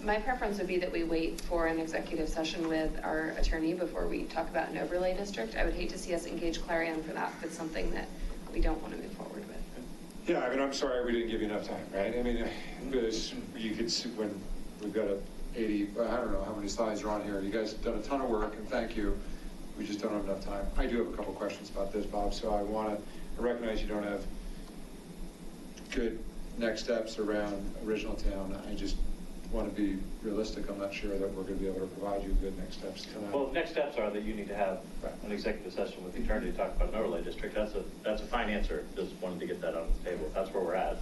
My preference would be that we wait for an executive session with our attorney before we talk about an overlay district. I would hate to see us engage Clarion for that if it's something that we don't want to move forward with. Yeah, I'm sorry we didn't give you enough time, right? Because you could see when we've got 80, I don't know how many slides are on here. You guys have done a ton of work, and thank you. We just don't have enough time. I do have a couple questions about this, Bob, so I recognize you don't have good next steps around Original Town. I just want to be realistic. I'm not sure that we're going to be able to provide you good next steps tonight. Well, next steps are that you need to have an executive session with the attorney to talk about an overlay district. That's a fine answer. Just wanted to get that on the table. That's where we're at.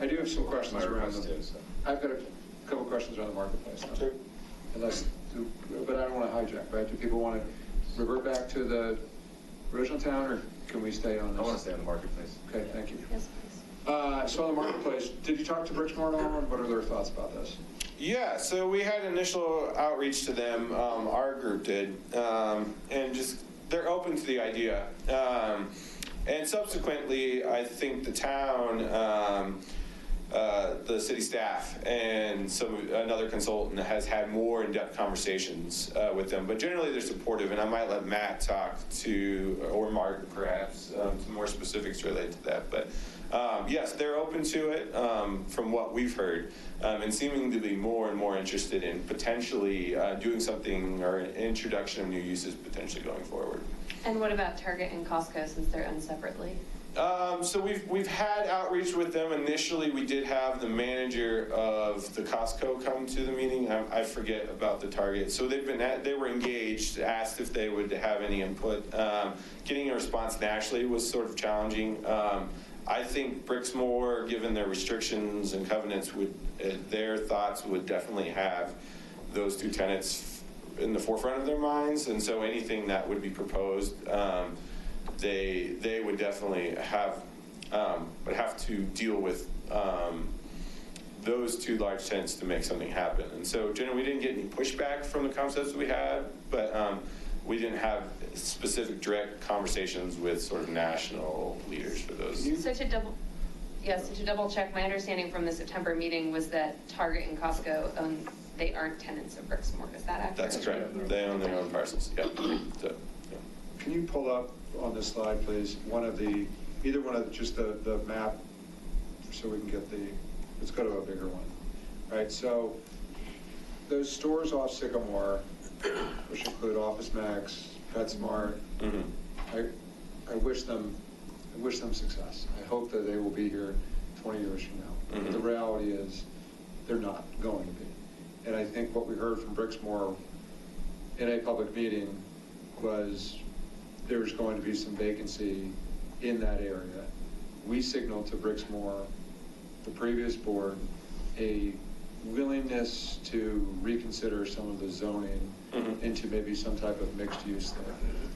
I do have some questions around too, them. so. I've got a couple questions around the marketplace. Sure. But I don't want to hijack, right? Do people want to revert back to the Original Town, or can we stay on this? I want to stay on the marketplace. Okay, thank you. Yes, please. So on the marketplace, did you talk to Brixmor at all, and what are their thoughts about this? Yeah, so we had initial outreach to them, our group did, and just, they're open to the idea. And subsequently, I think the town, the city staff, and another consultant has had more in-depth conversations with them. But generally, they're supportive, and I might let Matt talk to, or Mark perhaps, some more specifics related to that. But yes, they're open to it from what we've heard, and seeming to be more and more interested in potentially doing something or an introduction of new uses potentially going forward. And what about Target and Costco since they're owned separately? So we've had outreach with them. Initially, we did have the manager of the Costco come to the meeting. I forget about the Target. So they were engaged, asked if they would have any input. Getting a response nationally was sort of challenging. I think Brixmor, given their restrictions and covenants, their thoughts would definitely have those two tenants in the forefront of their minds. And so anything that would be proposed, they would definitely would have to deal with those two large tenants to make something happen. And so generally we didn't get any pushback from the concepts we had, but we didn't have specific direct conversations with sort of national leaders for those. So to double check, my understanding from the September meeting was that Target and Costco they aren't tenants of Brixmor. Is that accurate? That's correct. They own their own parcels. Yep. So, yeah. Can you pull up on this slide, please, either one of just the map, so we can get let's go to a bigger one. All right, so those stores off Sycamore, which include Office Max, PetSmart, I wish them success. I hope that they will be here 20 years from now. But the reality is they're not going to be. And I think what we heard from Brixmor in a public meeting was there's going to be some vacancy in that area. We signaled to Brixmor, the previous board, a willingness to reconsider some of the zoning into maybe some type of mixed use there.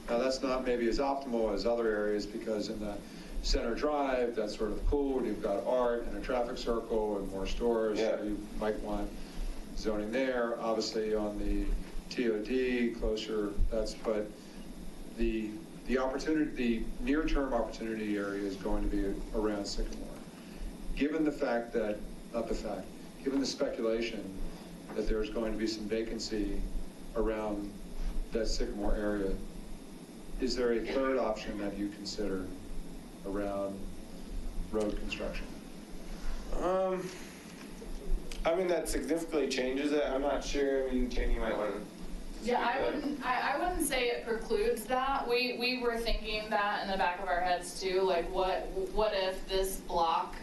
Now that's not maybe as optimal as other areas, because in the Center Drive, that's sort of cool. You've got art and a traffic circle and more stores. Yeah. So you might want zoning there. Obviously on the TOD closer, but the opportunity, the near-term opportunity area is going to be around Sycamore. Given the fact that, given the speculation that there's going to be some vacancy around that Sycamore area, is there a third option that you consider around road construction? I mean, that significantly changes it. I'm not sure. I mean, Jane, you might want to. Yeah, I wouldn't say it precludes that. We were thinking that in the back of our heads too, like what if this block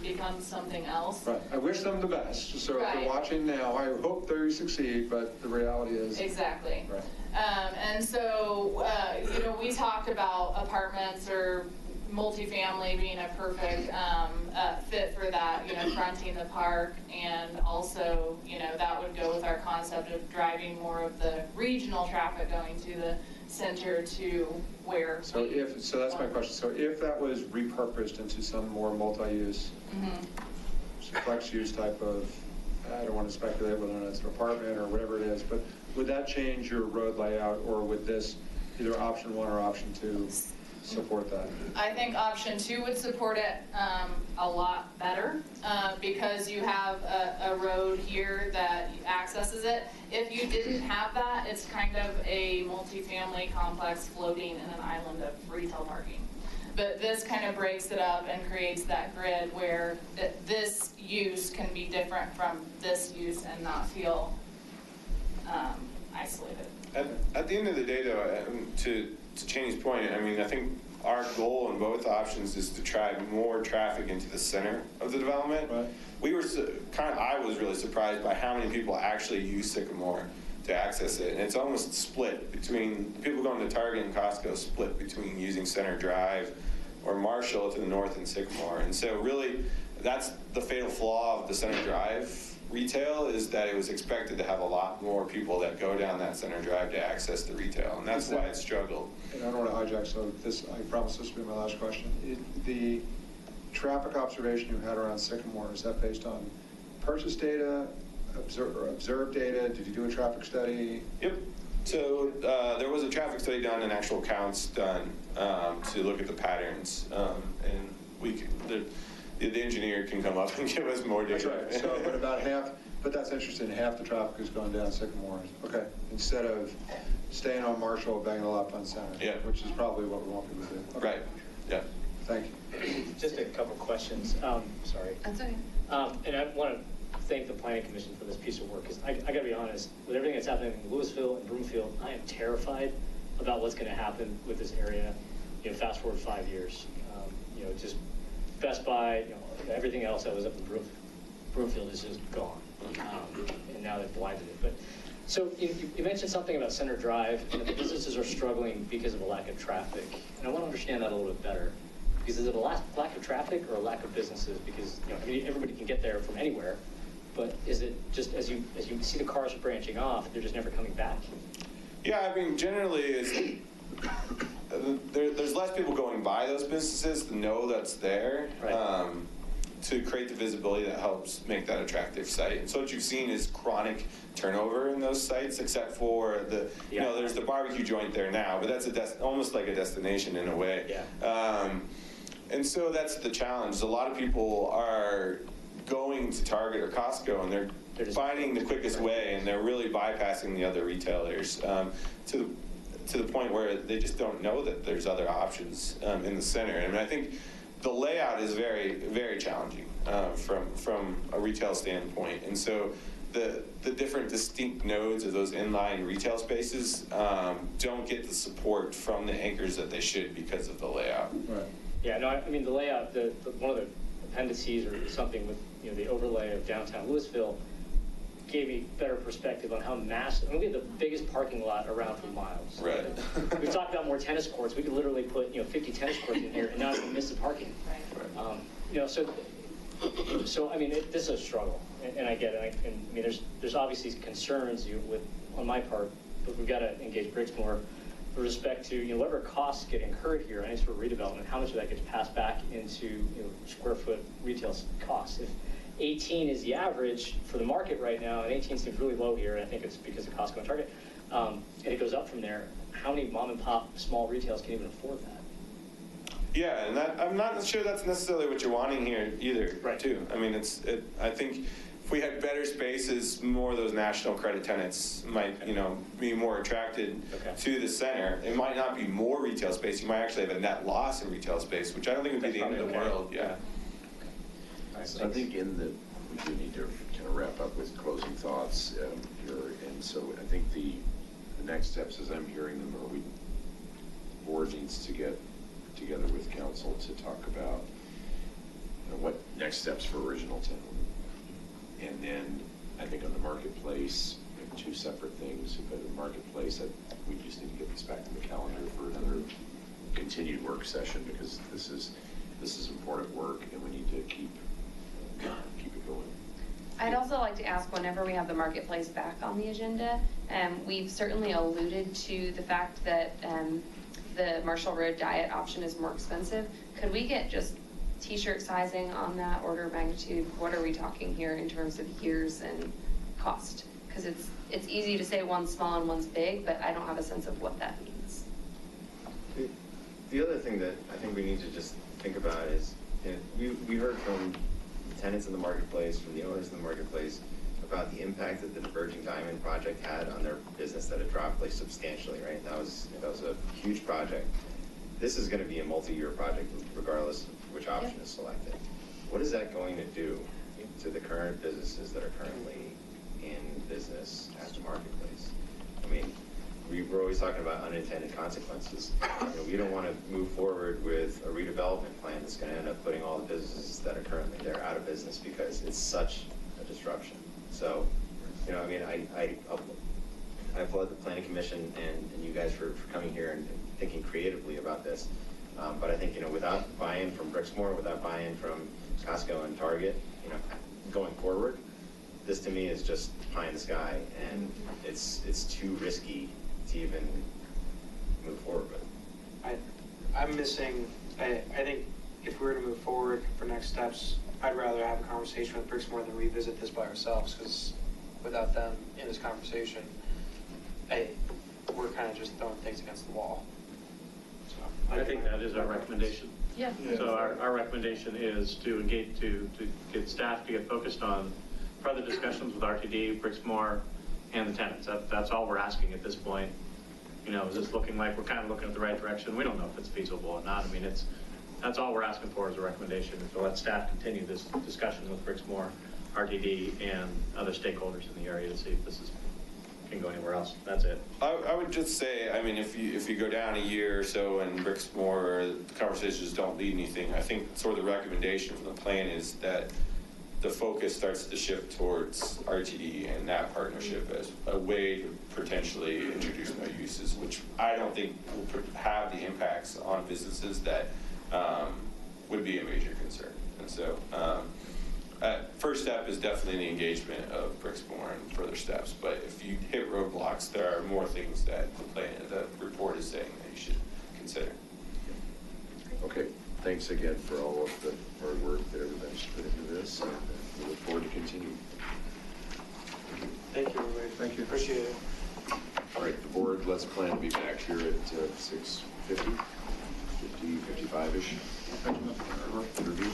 becomes something else? Right. I wish them the best. So if they're watching now, I hope they succeed, but the reality is. Exactly. Right. And so, we talked about apartments or multifamily being a perfect fit for that, fronting the park, and also, that would go with our concept of driving more of the regional traffic going to the center to where. So that's my question. So if that was repurposed into some more multi-use, flex use type of, I don't want to speculate whether or not it's an apartment or whatever it is, but would that change your road layout, or would this either option 1 or option 2 support that? I think option 2 would support it a lot better because you have a road here that accesses it. If you didn't have that, it's kind of a multifamily complex floating in an island of retail parking. But this kind of breaks it up and creates that grid where this use can be different from this use and not feel isolated. At the end of the day, though, to Cheney's point, I mean, I think our goal in both options is to drive more traffic into the center of the development. Right. I was really surprised by how many people actually use Sycamore to access it. And it's almost split between, people going to Target and Costco split between using Center Drive or Marshall to the north and Sycamore. And so really, that's the fatal flaw of the Center Drive retail, is that it was expected to have a lot more people that go down that Center Drive to access the retail, and that's why it struggled. And I don't want to hijack, so I promise this will be my last question. The traffic observation you had around Sycamore, is that based on purchase data, observed data? Did you do a traffic study? Yep. So there was a traffic study done and actual counts done to look at the patterns, and the engineer can come up and give us more data. That's right. So, but about half, but that's interesting, half the traffic is going down Sycamore. Okay. Instead of staying on Marshall, banging a lot on Center. Yeah. Which is probably what we want people to do. Okay. Right. Yeah. Thank you. Just a couple questions. Sorry. That's okay. And I want to thank the Planning Commission for this piece of work, because I got to be honest, with everything that's happening in Louisville and Broomfield, I am terrified about what's going to happen with this area. Fast forward 5 years. just Best Buy, everything else that was up in Broomfield is just gone. And now they've widened it. But so you mentioned something about Center Drive, and that the businesses are struggling because of a lack of traffic. And I want to understand that a little bit better. Because is it a lack of traffic or a lack of businesses? Because everybody can get there from anywhere, but is it just as you see the cars branching off, they're just never coming back? Yeah, I mean, generally, there's less people going by those businesses to know that's there, Right. to create the visibility that helps make that attractive site. And so what you've seen is chronic turnover in those sites, except for there's the barbecue joint there now, but that's almost like a destination in a way. Yeah. And so that's the challenge. A lot of people are going to Target or Costco, and they're just finding the quickest way, and they're really bypassing the other retailers to the point where they just don't know that there's other options in the center. I mean, I think the layout is very, very challenging from a retail standpoint, and so the different distinct nodes of those inline retail spaces don't get the support from the anchors that they should because of the layout. Right. Yeah, no, I mean, the layout, one of the appendices or something with, the overlay of downtown Louisville gave me better perspective on how massive, we have the biggest parking lot around for miles. Right. We talked about more tennis courts. We could literally put, 50 tennis courts in here and not even miss the parking. Right. So I mean, this is a struggle, and I get it. And I mean, there's obviously concerns on my part, but we've got to engage Brixmor with respect to whatever costs get incurred here, any sort of redevelopment, how much of that gets passed back into square foot retail costs. If 18 is the average for the market right now, and 18 seems really low here, and I think it's because of Costco and Target, and it goes up from there, how many mom and pop small retailers can even afford that? Yeah, and I'm not sure that's necessarily what you're wanting here either, Right. too. I mean, I think if we had better spaces, more of those national credit tenants might, be more attracted to the center. It might not be more retail space. You might actually have a net loss in retail space, which I don't think would be the end of the world. Yeah. So I think we do need to kind of wrap up with closing thoughts here. And so I think the next steps, as I'm hearing them, are board needs to get together with council to talk about what next steps for Original Town. And then I think on the marketplace, two separate things. But the marketplace, we just need to get this back to the calendar for another continued work session, because this is important work, and we need to keep it going. I'd also like to ask, whenever we have the marketplace back on the agenda, we've certainly alluded to the fact that the Marshall Road diet option is more expensive. Could we get just t-shirt sizing on that order of magnitude? What are we talking here in terms of years and cost? Because it's easy to say one's small and one's big, but I don't have a sense of what that means. The other thing that I think we need to just think about is, we heard from the tenants in the marketplace, from the owners in the marketplace, about the impact that the Diverging Diamond project had on their business, that it dropped substantially, right? That was a huge project. This is going to be a multi-year project, regardless of which option is selected. What is that going to do to the current businesses that are currently in business at the marketplace? I mean, we're always talking about unintended consequences. We don't want to move forward with a redevelopment plan that's going to end up putting all the businesses that are currently there out of business because it's such a disruption. So, I mean, I applaud the Planning Commission and you guys for coming here and thinking creatively about this. But I think, without buy-in from Brixmor, without buy-in from Costco and Target, going forward, this to me is just pie in the sky, and it's too risky to even move forward with. I'm missing, I think if we were to move forward for next steps, I'd rather have a conversation with Brixmor than revisit this by ourselves, because without them in this conversation, we're kind of just throwing things against the wall. So I think that is our recommendation. Yeah. So our recommendation is to engage, to get staff to get focused on further discussions with RTD, Brixmor, and the tenants. That's all we're asking at this point. Is this looking like we're kind of looking at the right direction? We don't know if it's feasible or not. I mean, that's all we're asking for is a recommendation, is to let staff continue this discussion with Brixmor, RTD, and other stakeholders in the area to see if this is can go anywhere else. That's it. I would just say, I mean, if you go down a year or so and Brixmore, the conversations don't lead anything, I think sort of the recommendation from the plan is that the focus starts to shift towards RTD and that partnership as a way to potentially introduce new uses, which I don't think will have the impacts on businesses that would be a major concern. And so, first step is definitely the engagement of Brixmore and further steps. But if you hit roadblocks, there are more things that the report is saying that you should consider. Okay, thanks again for all of the hard work that everybody's put into this, and we look forward to continuing. Thank you, everybody. Thank you. Appreciate it. All right, the board, let's plan to be back here at 6:50, 55-ish. Interview.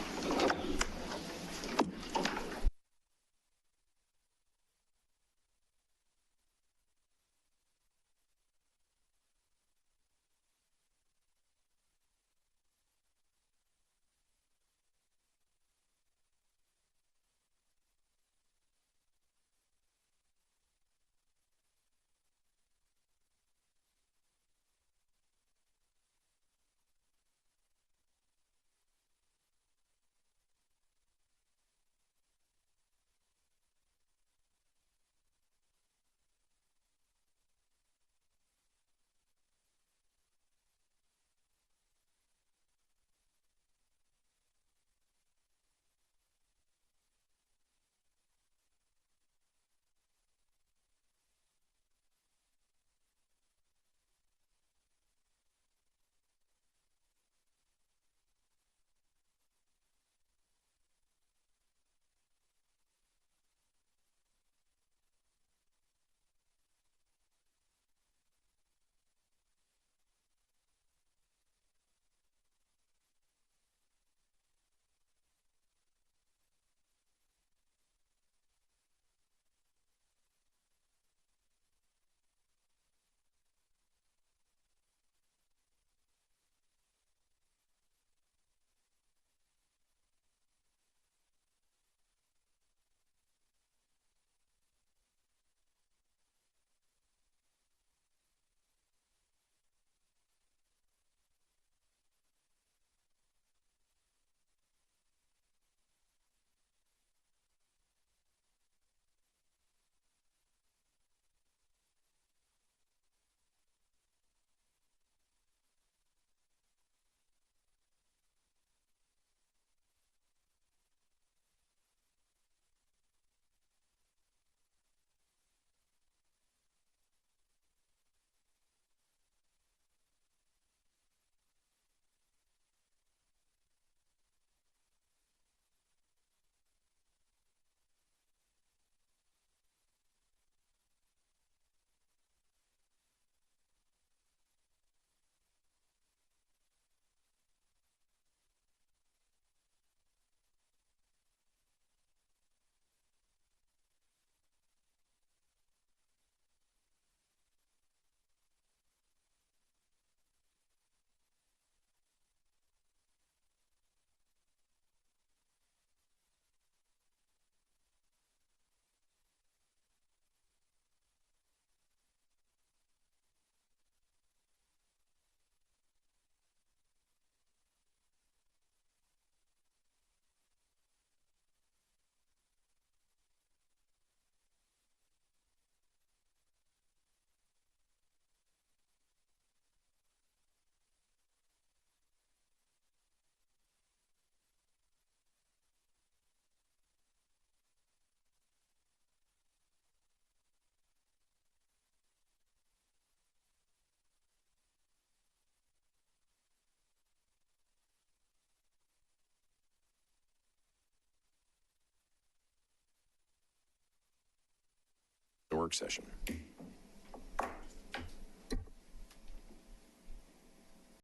The work session.